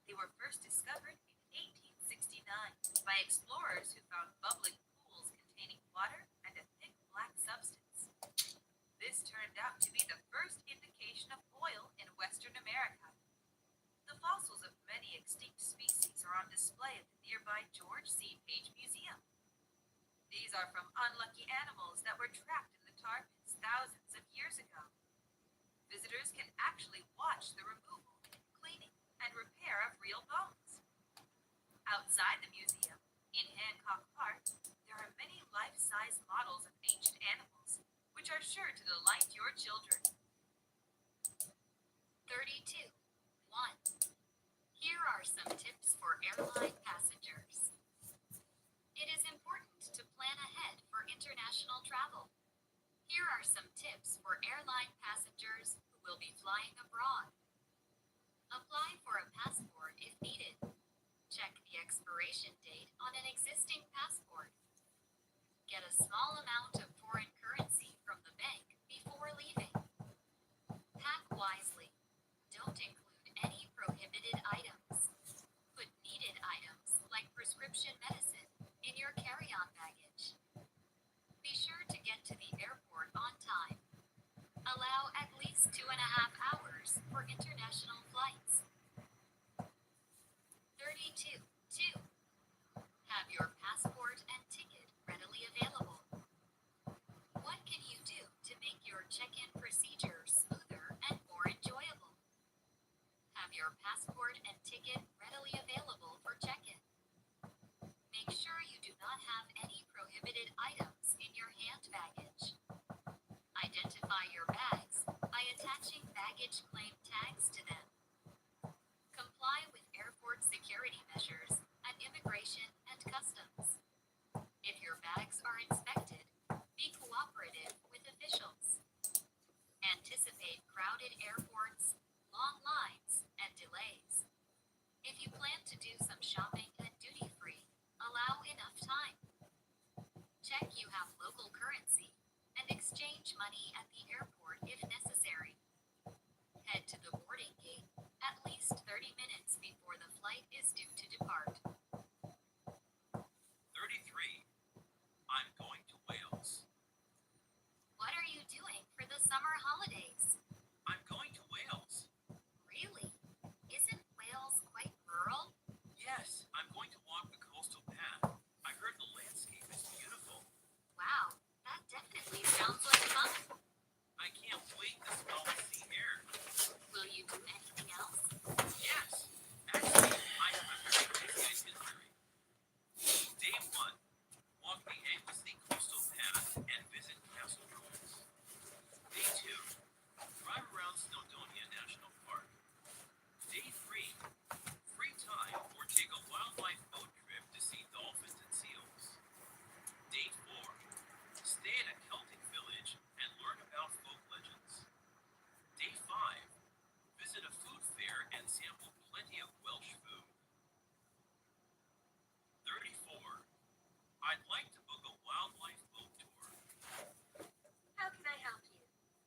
S6: They were first discovered in 1869 by by explorers who found bubbling pools containing water and a thick black substance. This turned out to be the first indication of oil in Western America. The fossils of many extinct species are on display at the nearby George C. Page Museum. These are from unlucky animals that were trapped in the tar pits thousands of years ago. Visitors can actually watch the removal, cleaning, and repair of real bones. Outside the museum, in Hancock Park, there are many life-size models of ancient animals, which are sure to delight your children.
S3: 32. 1. Here are some tips for airline passengers. It is important to plan ahead for international travel. Here are some tips for airline passengers who will be flying abroad. Apply for a passport if needed. Check the expiration date on an existing passport. Get a small amount of foreign currency from the bank before leaving. Pack wisely. Don't include any prohibited items. Put needed items like prescription medicine in your carry-on baggage. Be sure to get to the airport on time. Allow at least 2.5 hours for international flights. 32. 2. Have your passport and ticket readily available. What can you do to make your check-in procedure smoother and more enjoyable? Have your passport and ticket readily available for check-in. Make sure you do not have any prohibited items in your hand baggage. Identify your bags by attaching baggage claim tags to them. Comply with airport security measures at immigration and customs. If your bags are inspected, be cooperative with officials. Anticipate crowded airports, long lines, and delays. If you plan to do some shopping at duty-free, allow enough time. Check you have local currency and exchange money at the airport if necessary. Head to the boarding gate at least 30 minutes before the flight is due to depart.
S5: 33. I'm going to Wales.
S3: What are you doing for the summer holidays?
S5: I'm going to Wales.
S3: Really? Isn't Wales quite rural?
S5: Yes, I'm going to walk the coastal path. I heard the landscape is beautiful.
S3: Wow, that definitely sounds like fun.
S5: I can't wait to smell the sea air.
S3: Will you do anything else?
S5: Yes, actually, I have a very busy itinerary. Day 1, walk the Anglesey coastal path and visit castle ruins. Day 2, drive around Snowdonia National Park. Day 3, free time or take a wildlife boat trip to see dolphins and seals. Day 4, stay in a Celtic village and learn about folk legends. Day 5, visit a food fair and sample plenty of Welsh food. 34, I'd like to book a wildlife boat tour.
S4: How can I help you?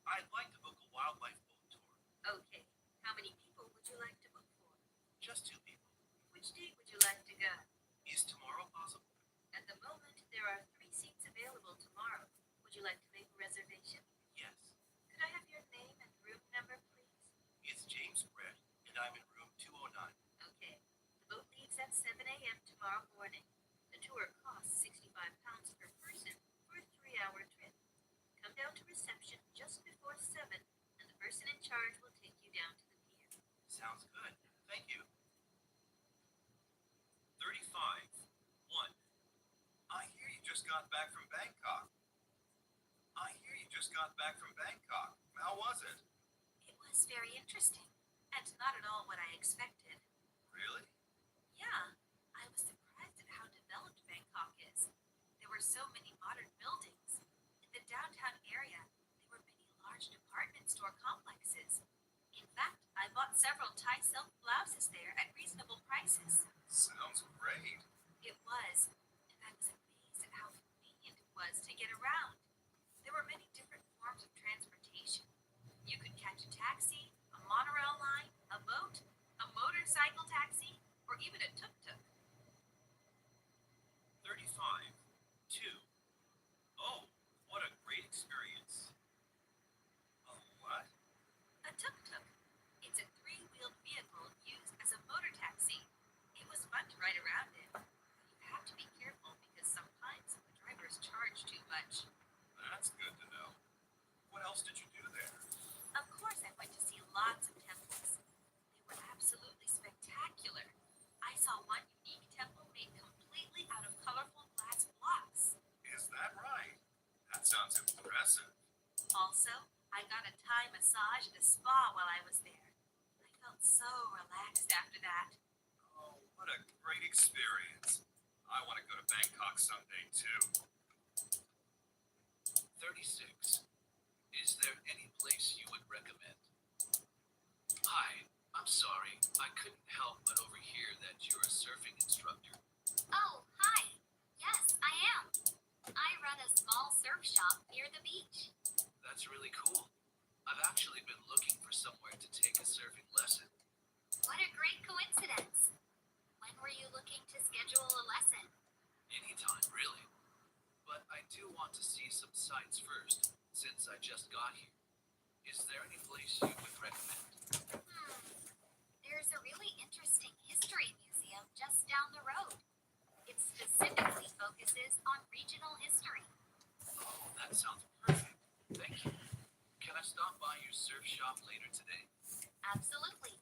S5: I'd like to book a wildlife boat tour.
S4: Okay. How many people would you like to book for?
S5: Just 2 people.
S4: Which date would you like to go?
S5: Is tomorrow possible?
S4: At the moment, there are 3 seats available tomorrow. Would you like to make a reservation?
S5: Yes.
S4: Could I have your name and room number, please?
S5: It's James Brett, and I'm in room 209.
S4: Okay. The boat leaves at 7 a.m. tomorrow morning. The tour costs £65 per person for a 3-hour trip. Come down to reception just before 7, and the person in charge will take you down to the pier.
S5: Sounds good. Thank you. 35. 1. I hear you just got back from Bangkok. How was it?
S4: It was very interesting, and not at all what I expected.
S5: Really?
S4: Yeah, I was surprised at how developed Bangkok is. There were so many modern buildings. In the downtown area, there were many large department store complexes. In fact, I bought several Thai silk blouses there at reasonable prices.
S5: Sounds great.
S4: It was, and I was amazed at how convenient it was to get around. There were many different forms of transportation. You could catch a taxi, a monorail line, a boat, a motorcycle taxi, or even a tuk-tuk.
S5: else did you do there?
S4: Of course, I went to see lots of temples. They were absolutely spectacular. I saw one unique temple made completely out of colorful glass blocks.
S5: Is that right? That sounds impressive.
S4: Also, I got a Thai massage at a spa while I was there. I felt so relaxed after that.
S5: Oh, what a great experience. I want to go to Bangkok someday, too.
S2: 36. Is there any place you would recommend? Hi, I'm sorry. I couldn't help but overhear that you're a surfing instructor.
S3: Oh, hi. Yes, I am. I run a small surf shop near the beach.
S2: That's really cool. I've actually been looking for somewhere to take a surfing lesson.
S3: What a great coincidence. When were you looking to schedule a lesson?
S2: Anytime, really. But I do want to see some sights first, since I just got here. Is there any place you would recommend?
S3: There's a really interesting history museum just down the road. It specifically focuses on regional history.
S2: Oh, that sounds perfect. Thank you. Can I stop by your surf shop later today?
S3: Absolutely.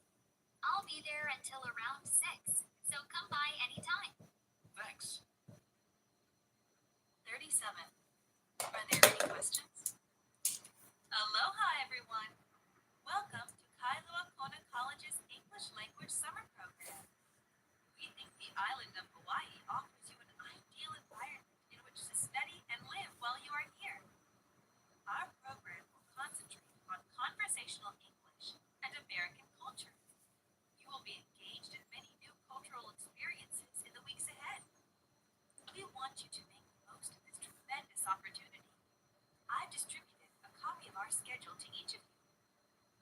S3: I'll be there until around 6, so come by anytime.
S2: Thanks.
S4: 37. Are there any questions? Aloha, everyone. Welcome to Kailua Kona College's English Language Summer Program. We think the island of Hawaii offers you an ideal environment in which to study and live while you are here. Our program will concentrate on conversational English and American culture. You will be engaged in many new cultural experiences in the weeks ahead. We want you to make the most of this tremendous opportunity. I've distributed a copy of our schedule to each of you.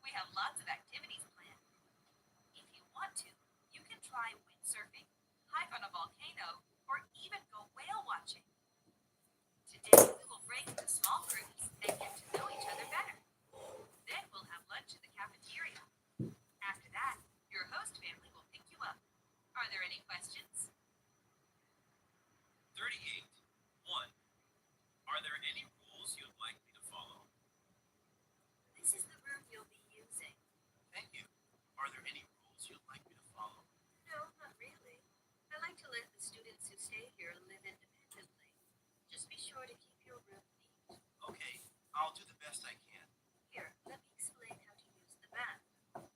S4: We have lots of activities planned. If you want to, you can try windsurfing, hike on a volcano, or even go whale watching. Today, we will break into small groups and get to know each other better. Then we'll have lunch in the cafeteria. After that, your host family will pick you up. Are there any questions?
S5: 38. 1. Are there any rules you'd like me to follow?
S4: This is the room you'll be using.
S5: Thank you. Are there any rules you'd like me to follow?
S4: No, not really. I like to let the students who stay here live independently. Just be sure to keep your room neat.
S5: Okay, I'll do the best I can.
S4: Here, let me explain how to use the bath.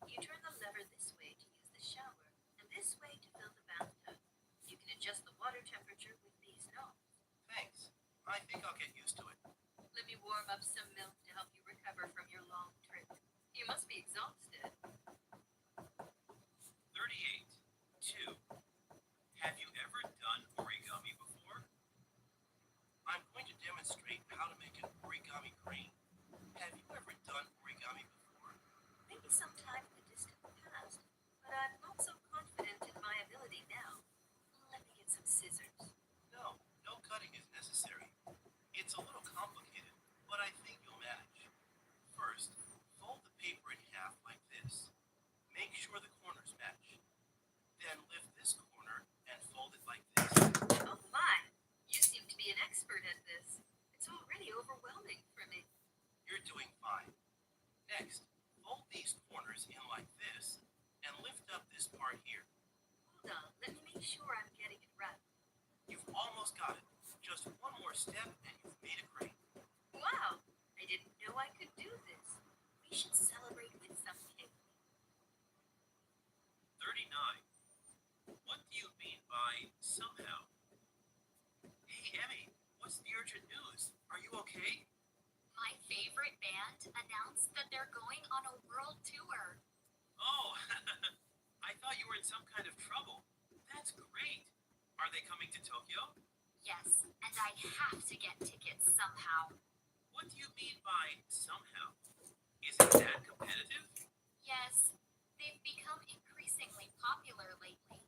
S4: You turn the lever this way to use the shower, and this way to fill the bathtub. You can adjust the water temperature with these knobs.
S5: Thanks. I think I'll get used to it.
S4: Let me warm up some milk to help you recover from your long trip. You must be exhausted.
S5: 38. 2. Have you ever done origami before? I'm going to demonstrate how to make an origami crane. Have you ever done origami before?
S4: Maybe sometime in the distant past, but I'm not so confident in my ability now. Let me get some scissors.
S5: No, no cutting is necessary. It's a little complicated, but I think you'll manage. First, fold the paper in half like this. Make sure the corners match. Then lift this corner and fold it like this.
S4: Oh my! You seem to be an expert at this. It's already overwhelming for me.
S5: You're doing fine. Next, fold these corners in like this and lift up this part here.
S4: Hold on, let me make sure I'm getting it right.
S5: You've almost got it. Just one more step and you've made a crane.
S4: Wow! I didn't know I could do this. We should celebrate with some cake.
S5: 39. What do you mean by somehow? Hey, Emmy, what's the urgent news? Are you okay?
S3: My favorite band announced that they're going on a world tour.
S5: Oh, I thought you were in some kind of trouble. That's great. Are they coming to Tokyo?
S3: Yes, and I have to get tickets somehow.
S5: What do you mean by somehow? Is it that competitive?
S3: Yes, they've become increasingly popular lately.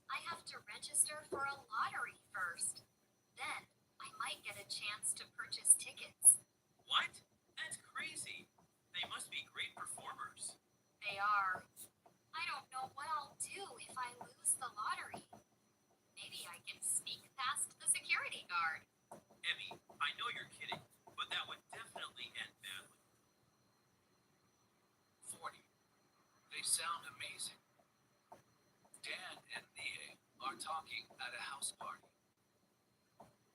S3: I have to register for a lottery first. Then I might get a chance to purchase tickets.
S5: What? That's crazy. They must be great performers.
S3: They are. I don't know what I'll do if I lose the lottery. Maybe I can sneak past the security guard.
S5: Emmy, I know you're kidding, but that would definitely end badly.
S2: amazing. Dan and Nia are talking at a house party.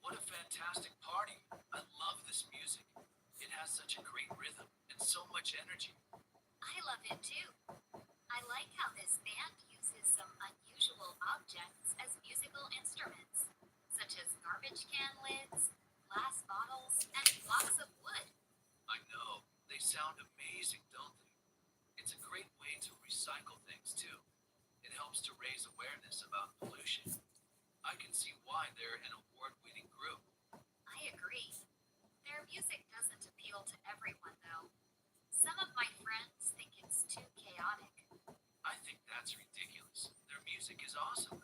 S2: What a fantastic party. I love this music. It has such a great rhythm and so much energy.
S3: I love it too. I like how this band uses some unusual objects as musical instruments, such as garbage can lids, glass bottles, and blocks of wood.
S2: I know. They sound amazing, don't they? It's a great way to recycle things too. It helps to raise awareness about pollution. I can see why they're an award-winning group.
S3: I agree. Their music doesn't appeal to everyone, though. Some of my friends think it's too chaotic.
S2: I think that's ridiculous. Their music is awesome.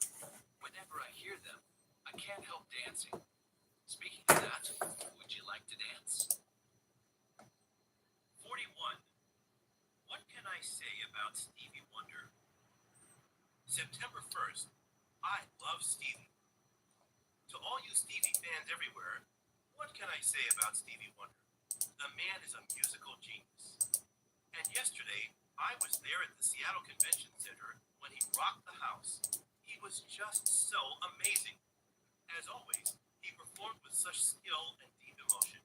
S2: Whenever I hear them, I can't help dancing. Speaking of that, would you like to dance?
S5: 41. What can I say about Stevie Wonder? September 1st. I love Stevie. To all you Stevie fans everywhere, what can I say about Stevie Wonder? The man is a musical genius. And yesterday, I was there at the Seattle Convention Center when he rocked the house. He was just so amazing. As always, he performed with such skill and deep emotion.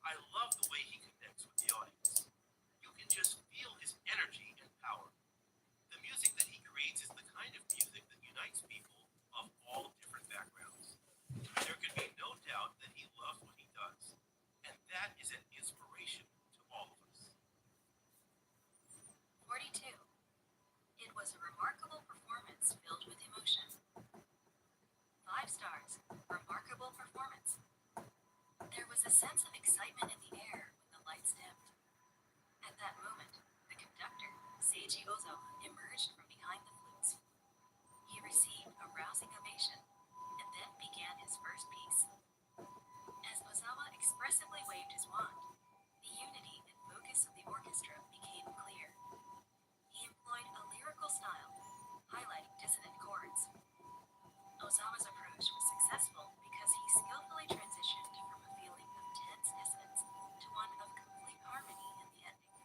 S5: I love the way he connects with the audience. You can just feel his energy and power. The music that he creates is the kind of music that unites people of all different backgrounds. There can be no doubt that he loves what he does, and that is an inspiration to all of us.
S4: 42. It was a remarkable performance filled with emotion. 5 stars. Remarkable performance. There was a sense of excitement in the air when the lights dimmed. At that moment, the conductor, Seiji Ozawa, emerged from behind the flutes. He received a rousing ovation and then began his first piece. As Ozawa expressively waved his wand, the unity and focus of the orchestra became clear. He employed a lyrical style, highlighting dissonant chords. Ozawa's approach was successful because he skillfully transitioned from a feeling of tense dissonance to one of complete harmony in the ending.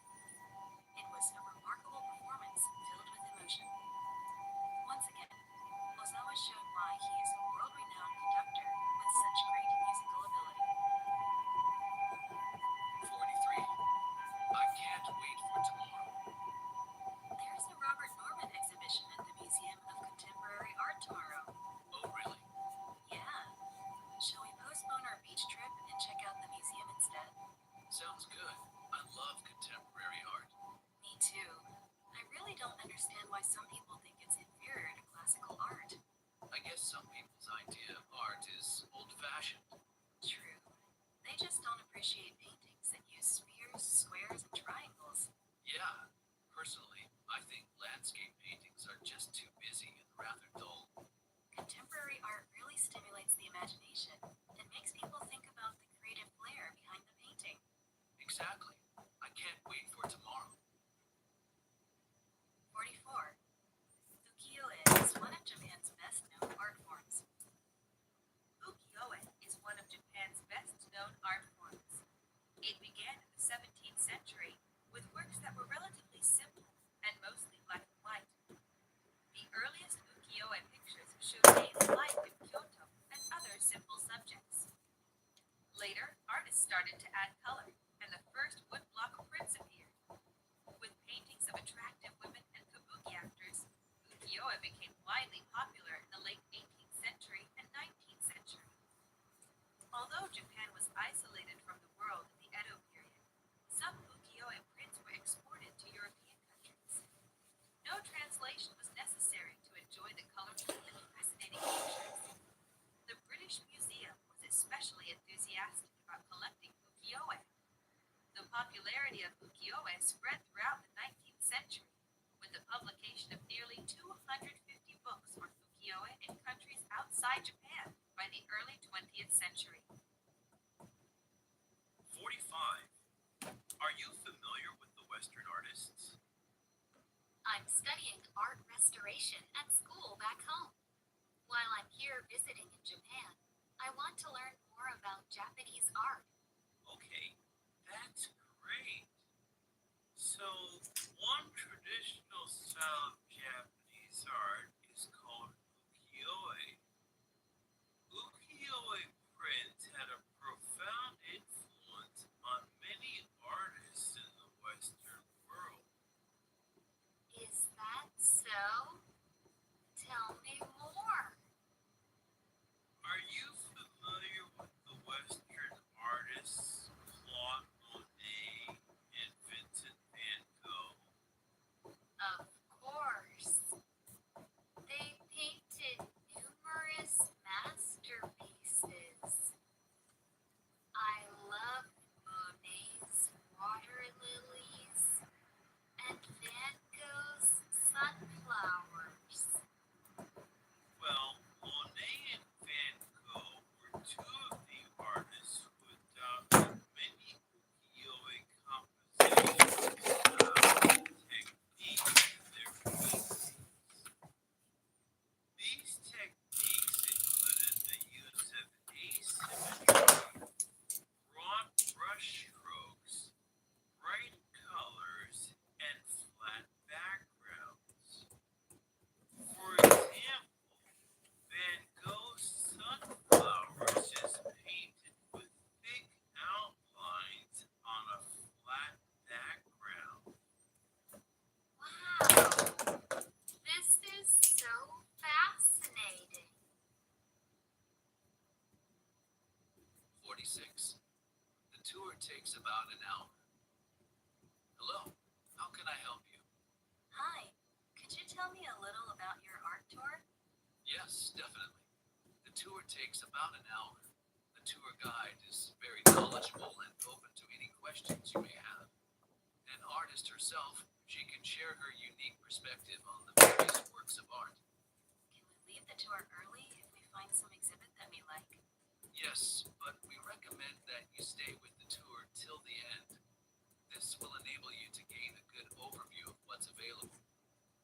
S4: It was a remarkable performance filled with emotion. Once again, Ozawa showed why he is a world-renowned conductor with such great musical ability.
S2: 43. I can't wait for tomorrow.
S4: There's a Robert Norman exhibition at the Museum of Contemporary Art tomorrow.
S2: Oh, really?
S4: Yeah. Shall we postpone our beach trip and check out the museum instead?
S2: Sounds good. I love contemporary art.
S4: Me too. I really don't understand why some people think it's inferior to classical art.
S2: I guess some people's idea of art is old-fashioned.
S4: True. They just don't appreciate paintings that use spheres, squares, and triangles.
S2: Yeah. Personally, I think landscape paintings are just too busy and rather dull.
S4: Contemporary art really stimulates the imagination and makes people think about the creative flair behind the painting.
S2: Exactly. I can't wait for tomorrow.
S4: 44. Ukiyo-e is one of Japan's best-known art forms.
S6: Ukiyo-e is one of Japan's best-known art forms. It began in the 17th century with works that were relatively simple and mostly black and white. The earliest ukiyo-e pictures showed daily life in Kyoto and other simple subjects. Later, artists started to add color, and the first woodblock prints appeared. With paintings of attractive women and kabuki actors, ukiyo-e became widely popular in the late 18th century and 19th century. Although Japan was isolated from the world in the Edo period, some ukiyo-e prints were exported to European countries. No translation was necessary to enjoy the colorful and fascinating pictures. The British Museum was especially enthusiastic about collecting ukiyo-e. The popularity of ukiyo-e spread throughout the 19th century, with the publication of nearly 250 books on ukiyo-e in countries outside Japan by the early 20th century.
S5: 45. Are you familiar with the Western artists?
S3: I'm studying art restoration at school back home. While I'm here visiting in Japan, I want to learn more about Japanese art.
S5: Okay, that's great. So, one traditional style of
S2: takes about an hour. Hello, how can I help you?
S4: Hi, could you tell me a little about your art tour?
S2: Yes, definitely. The tour takes about an hour. The tour guide is very knowledgeable and open to any questions you may have. An artist herself, she can share her unique perspective on the various works of art.
S4: Can we leave the tour early if we find some exhibit that we like?
S2: Yes, but we recommend that you stay with the tour till the end. This will enable you to gain a good overview of what's available.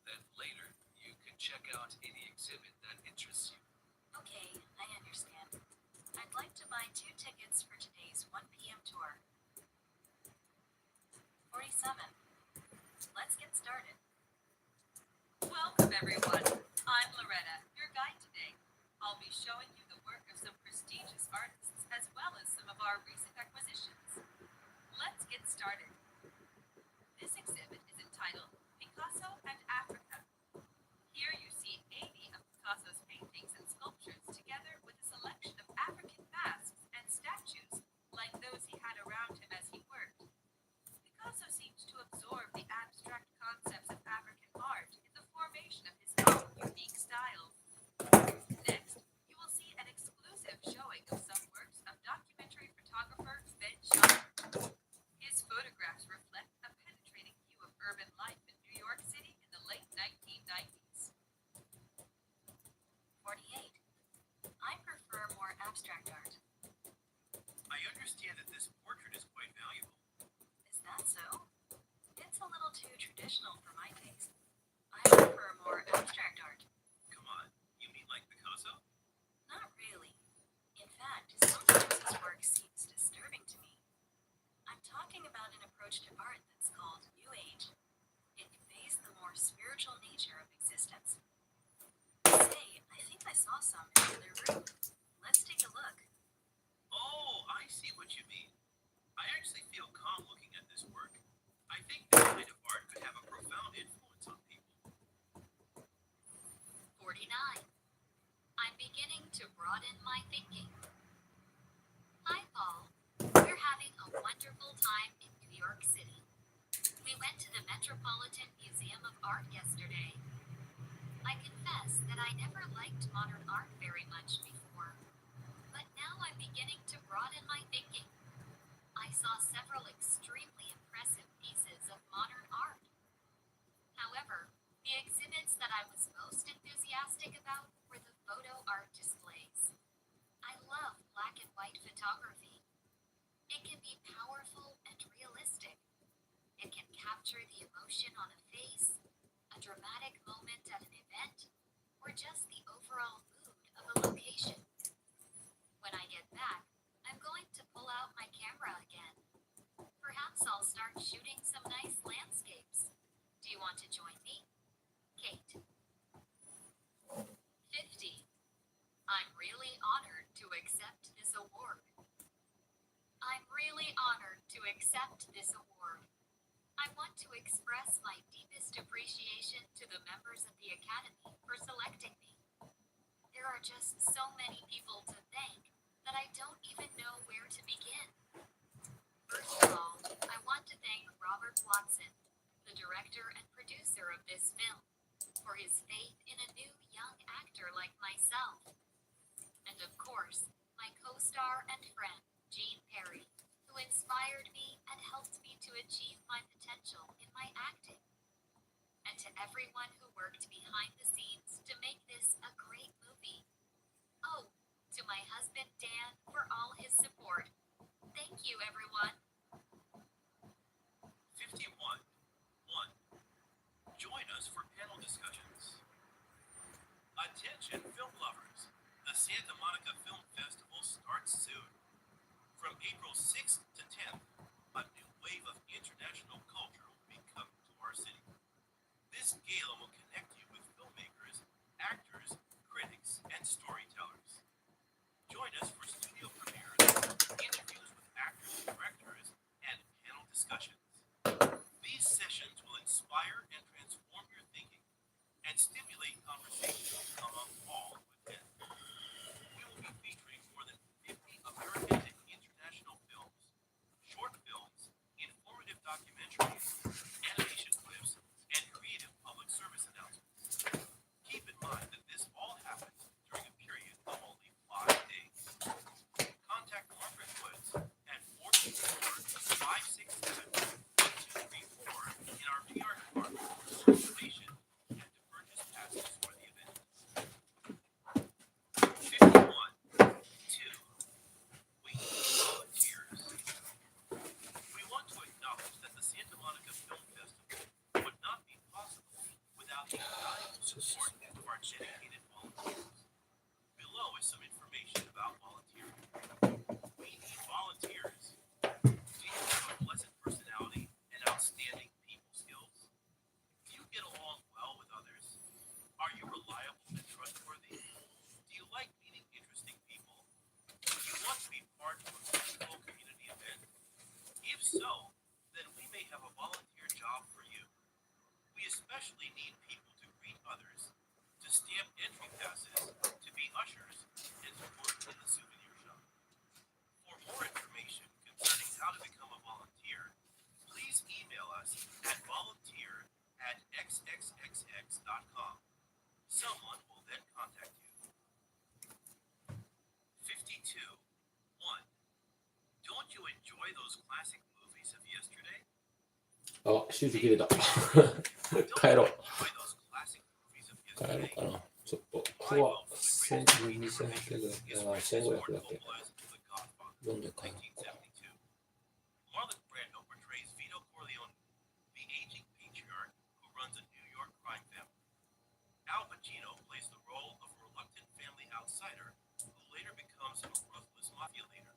S2: Then later, you can check out any exhibit that interests you.
S4: Okay, I understand. I'd like to buy 2 tickets for today's 1 p.m. tour. 47. Let's get started.
S6: Welcome, everyone. I'm Loretta, your guide today. I'll be showing you the work of some prestigious artists as well as some of our recent acquisitions. Let's get started. This exhibit is entitled Picasso and Africa. Here you see 80 of Picasso's paintings and sculptures together with a selection of African masks and statues like those he had around him as he worked. Picasso seems to absorb the abstract concepts of African art in the formation of his own unique style. Next, you will see an exclusive showing of some works of documentary photographer Ben Shahar. His photographs reflect a penetrating view of urban life in New York City in the late 1990s.
S4: 48. I prefer more abstract art.
S5: I understand that this portrait is quite valuable.
S4: Is that so? It's a little too traditional for my taste. I prefer more abstract art.
S5: Come on, you mean like Picasso?
S4: Not really. In fact, sometimes his work seems disturbing to me. I'm talking about an approach to art that's called New Age. It conveys the more spiritual nature of existence. Say, I think I saw some in the other room. Let's take a look.
S5: Oh, I see what you mean. I actually feel calm looking at this work. I think this kind of art could have a profound influence on people.
S3: 49. I'm beginning to broaden my thinking. Hi, Paul. We're having a wonderful time in New York City. We went to the Metropolitan Museum of Art yesterday. I confess that I never liked modern art very much before, but now I'm beginning to broaden my thinking. I saw several extremely impressive pieces of modern art. However, the exhibits that I was most enthusiastic about were the photo art displays. I love black and white photography. It can be powerful and realistic. It can capture the emotion on a face, a dramatic moment at an event, or just the overall mood of a location. When I get back, I'm going to pull out my camera again. Perhaps I'll start shooting some nice landscapes. Do you want to join me? Kate. 50. I'm really honored to accept this award. I'm really honored to accept this award. I want to express my deepest appreciation to the members of the Academy for selecting me. There are just so many people to thank that I don't even know where to begin. First of all, I want to thank Robert Watson, the director and producer of this film, for his faith in a new young actor like myself. And of course, my co-star and friend, Jean Perry, who inspired me and helped me to achieve my potential in my acting. And to everyone who worked behind the scenes to make this a great movie. Oh, to my husband Dan for all his support. Thank you, everyone.
S5: 51. 1. Join us for panel discussions. Attention film lovers. The Santa Monica Film Festival starts soon. From April 6th to 10th, a new wave of international culture will be coming to our city. This gala will connect you with filmmakers, actors, critics, and storytellers. Join us for studio premieres, interviews with actors and directors, and panel discussions. These sessions will inspire and transform your thinking and stimulate conversation among all who attend. We will be featuring more than 50 American and international films, short Monica Film Festival would not be possible without the valuable support of our dedicated volunteers. Below is some information about volunteering. We need volunteers. Do you have a pleasant personality and outstanding people skills? Do you get along well with others? Are you reliable and trustworthy? Do you like meeting interesting people? Do you want to be part of a physical community event? If so, then we may have a volunteer job for you. We especially need people to greet others, to stamp entry passes, to be ushers, and to work in the souvenir shop. For more information concerning how to become a volunteer, please email us at volunteer@xxxx.com. Someone will then contact you. 52. 1. Don't you enjoy those classic movies of yesterday?
S1: あ、集中切れた。
S5: Don't
S1: 帰
S5: you
S1: ろう。
S5: enjoy those classic movies of
S1: 帰ろう
S5: yesterday?
S1: かな。ちょっと、ここは1200円ぐらい。1500だっけ。読んで帰ろうか。
S5: Marlon Brando portrays Vito Corleone, the aging patriarch who runs a New York crime family. Al Pacino plays the role of a reluctant family outsider who later becomes a ruthless mafia leader.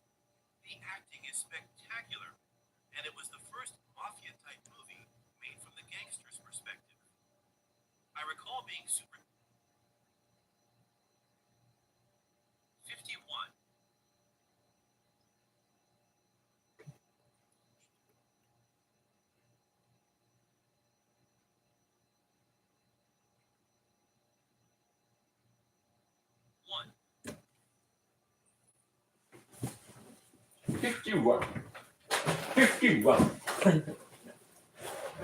S5: The acting is spectacular, and it was the first mafia-type movie made from the gangster's perspective. I recall being super... 51. One.
S1: 51。51。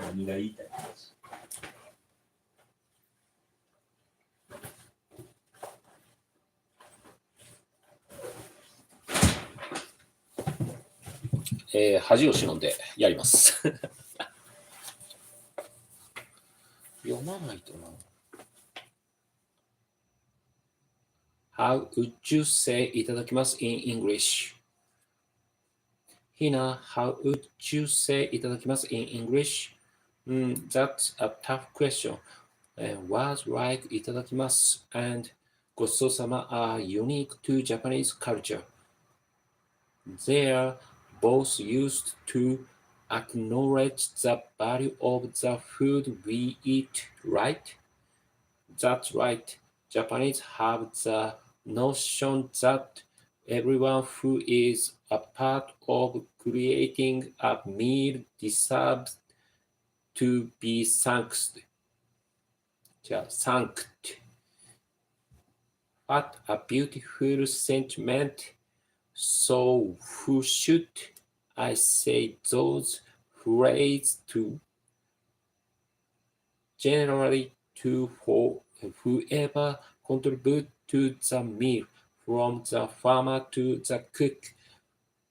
S1: 何が言いたいんです。恥を忍んでやります。読まないとな。How would you say いただきます in English? Hina, how would you say いただきます in English? That's a tough question. Words like いただきます and ごちそうさま are unique to Japanese culture. They are both used to acknowledge the value of the food we eat, right? That's right. Japanese have the notion that everyone who is a part of creating a meal deserves to be thanked. What a beautiful sentiment. So who should I say those phrases to? Generally to whoever contribute to the meal, from the farmer to the cook.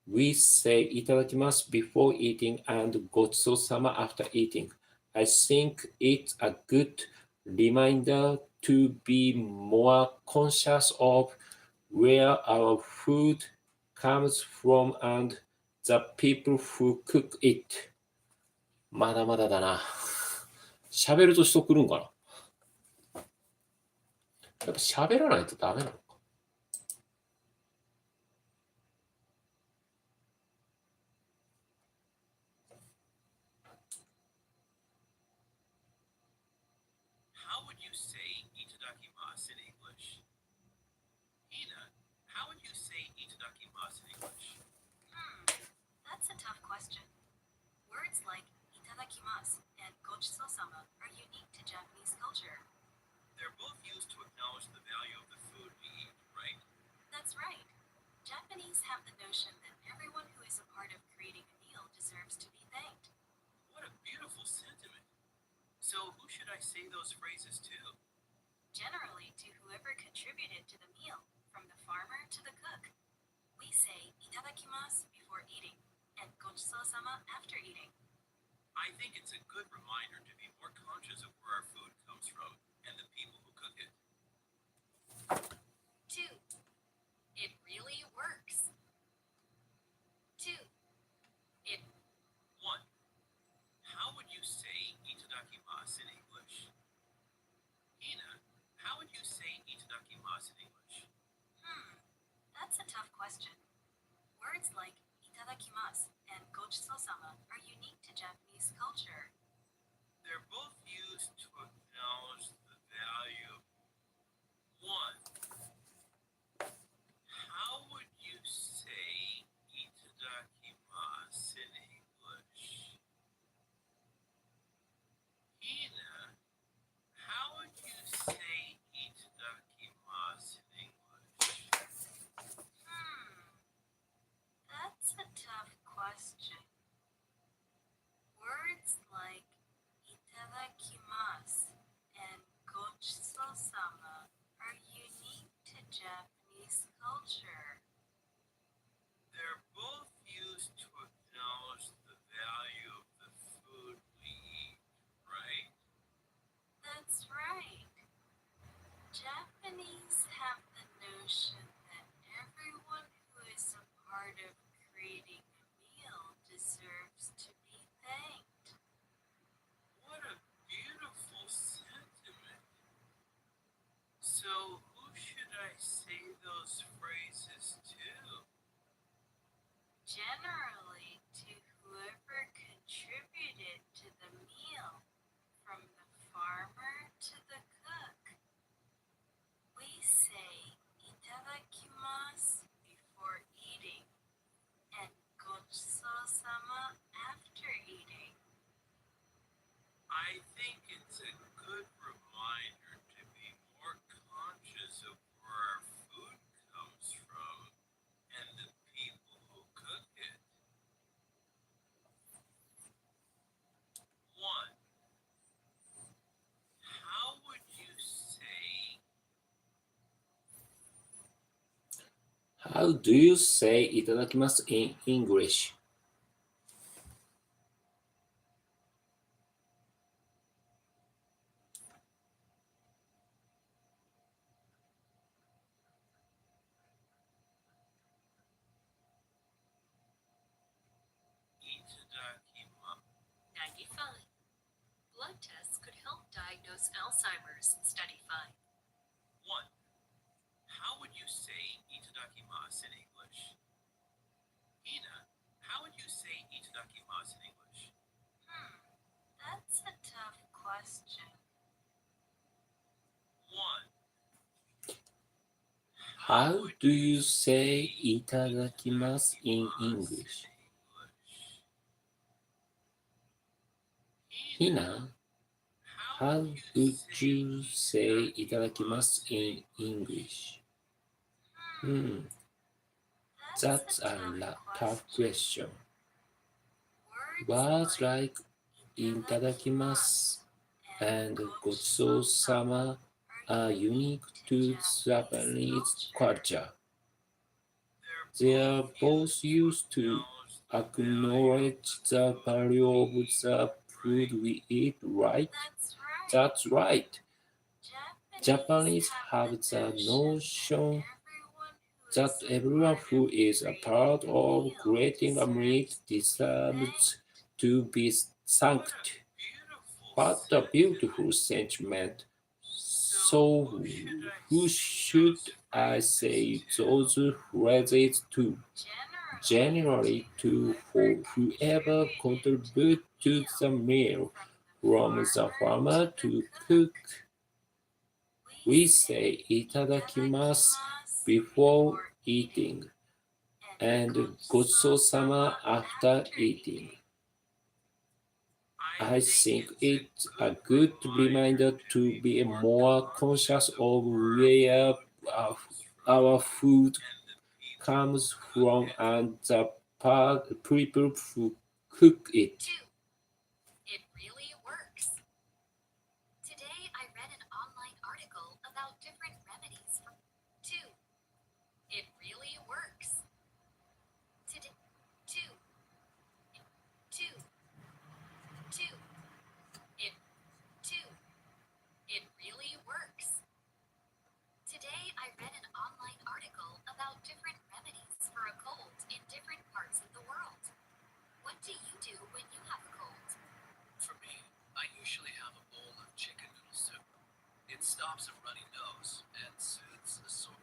S1: We say いただきます before eating and ごちそうさま after eating. I think it's a good reminder to be more conscious of where our food comes from and the people who cook it. まだまだだな。喋ると人来るんかな。やっぱ喋らないとダメなのか。
S5: How would you say itadakimasu in English? Hina, how would you say itadakimasu in English?
S4: That's a tough question. Words like itadakimasu and gochusou-sama are unique to Japanese culture.
S5: They're both used to acknowledge the value of the food we eat, right?
S4: That's right. Japanese have the notion that everyone who is a part of creating a meal deserves to be thanked.
S5: What a beautiful sentiment. So who should I say those phrases to?
S4: Generally to whoever contributed to the meal, from the farmer to the cook. We say itadakimasu before eating and gochusou-sama after eating.
S5: I think it's a good reminder to be more conscious of where our food comes from and the people who cook it.
S3: 2. It really works. 2. It
S5: 1. How itadakimasu in English?
S4: That's a tough question. Words like itadakimasu and gochiso-sama are unique to Japanese culture.
S5: They're both used to acknowledge the value of one. How would you say itadakimasu in English? Hina, how would you say itadakimasu in English?
S4: That's a tough question. Words like itadakimasu and gochiso-sama are unique to Japanese culture.
S5: They're both used to acknowledge the value of the food we eat, right?
S4: That's right. Japanese have the notion that everyone who is a part of creating a meal deserves to be thanked.
S5: What a beautiful sentiment. So, who should I say those phrases to?
S4: Generally, to whoever contributed to the meal, from the farmer to the cook. We say itadakimasu before eating and gochiso-sama after eating.
S5: I think it's a good reminder to be more conscious of where our food comes from and the people who cook it. 1. How would you say
S1: How do you say いただきます in English?
S5: itadakimasu?
S6: 95. Blood tests could help diagnose Alzheimer's. Study 5.
S5: 1. How would you say itadakimasu in English? Hina, how would you say itadakimasu in English?
S4: That's a tough question.
S5: 1.
S1: How do you say いただきます in English? Hina, how would you say いただきます in English? That's a tough question. Words like いただきます and ごちそうさま are unique to Japanese culture. They are both used to acknowledge the value of the food we eat, right?
S4: That's right.
S1: That's right. Japanese have the notion that everyone who is a part of creating a meal deserves to be thanked. What a beautiful sentiment. So, who should I say those phrases to? Generally, to whoever contributes to the meal, from the farmer to cook. We say いただきます before eating and ごちそうさま after eating. I think it's a good reminder to be more conscious of where our food comes from and the people who cook it.
S3: 2. It really works. Today I read an online article about different remedies for 2. It really works. Today 2. 2. 2. It 2. It really works. Today I read an online article about different remedies for a cold in different parts of the world. What do you do when you have a cold?
S2: For me, I usually have a bowl of chicken noodle soup. It stops a runny nose and soothes
S5: the sort.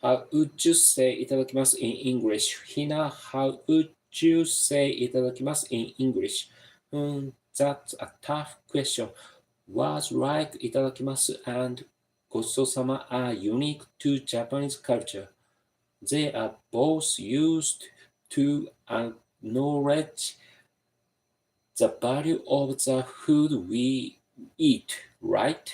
S1: How would you say いただきます in English? ひな、how would you say いただきます in English? That's a tough question. Words like いただきます and ごちそうさま are unique to Japanese culture. They are both used to acknowledge the value of the food we eat, right?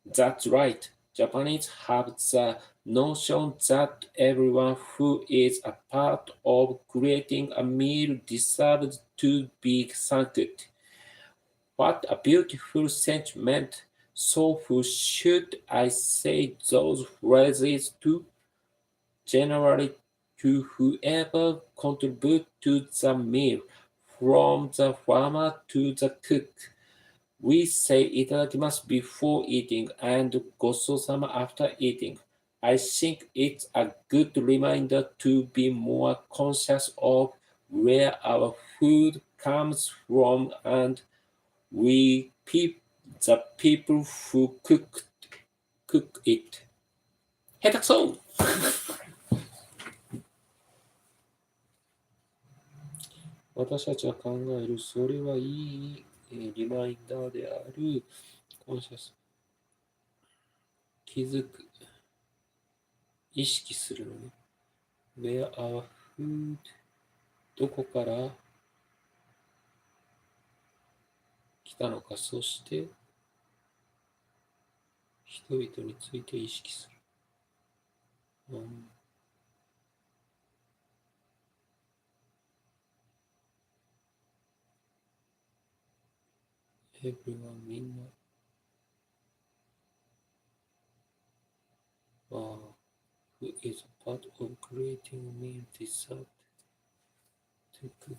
S1: That's right. Japanese have the notion that everyone who is a part of creating a meal deserves to be thanked. What a beautiful sentiment. So who should I say those phrases to? Generally to whoever contributes to the meal, from the farmer to the cook. We say いただきます before eating and ごちそうさま after eating. I think it's a good reminder to be more conscious of where our food comes from and the people who cook it. 下手くそ私たちは考える、それはいいリマインダーである、コンシャス、気づく、意識するのね。Where our food どこから来たのか、そして人々について意識する。Everyone みんな。who is a part of creating a meal dessert to cook.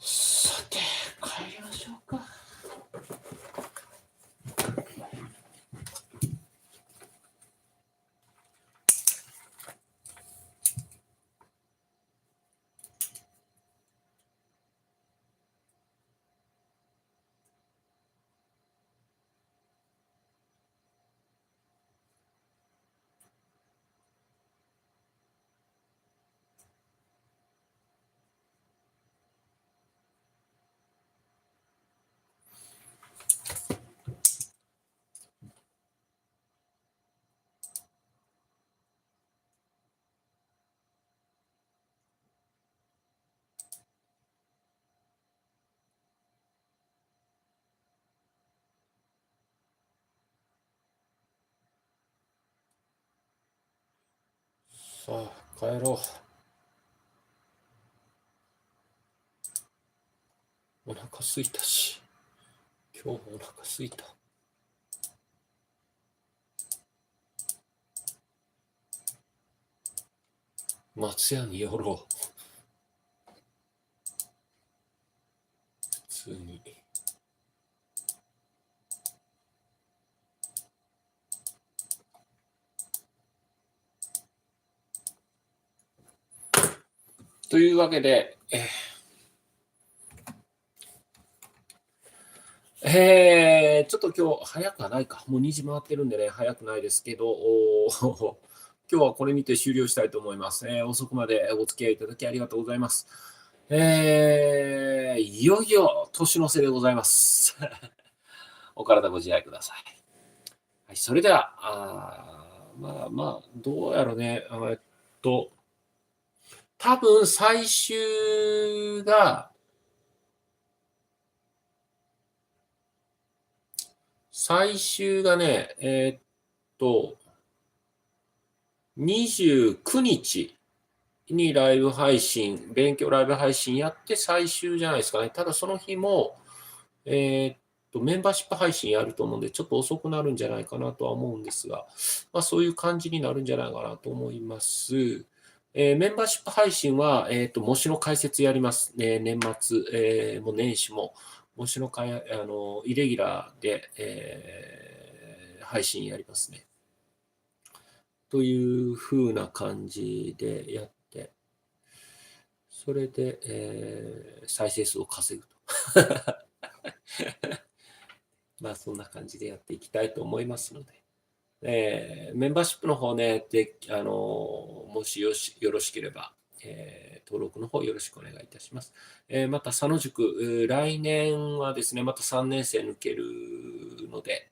S1: さて、帰りましょうか。さあ、帰ろう。お腹すいたし、今日もお腹すいた。松屋に寄ろう。普通に。というわけで、ちょっと今日早くはないか。もう2時回ってるんでね、早くないですけど、今日はこれにて終了したいと思います。遅くまでお付き合いいただきありがとうございます。いよいよ年の瀬でございます。お体ご自愛ください。はい、それでは、どうやろね。多分最終が、最終がね、29日にライブ配信、勉強ライブ配信やって最終じゃないですかね。ただその日も、メンバーシップ配信やると思うんで、ちょっと遅くなるんじゃないかなとは思うんですが、まあ、そういう感じになるんじゃないかなと思います。メンバーシップ配信は、模試の解説やります。年末、もう年始も、模試のイレギュラーで、配信やりますね。という風な感じでやって、それで、再生数を稼ぐと。まあそんな感じでやっていきたいと思いますので、メンバーシップの方ね、もしよろしければ、登録の方よろしくお願いいたします。また、佐野塾、来年はですね、また3年生抜けるので、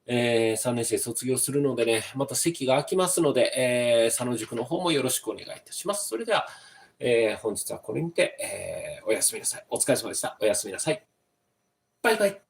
S1: 3年生卒業するのでね、また席が空きますので、佐野塾の方もよろしくお願いいたします。それでは、本日はこれにて、おやすみなさい。お疲れ様でした。おやすみなさい。バイバイ。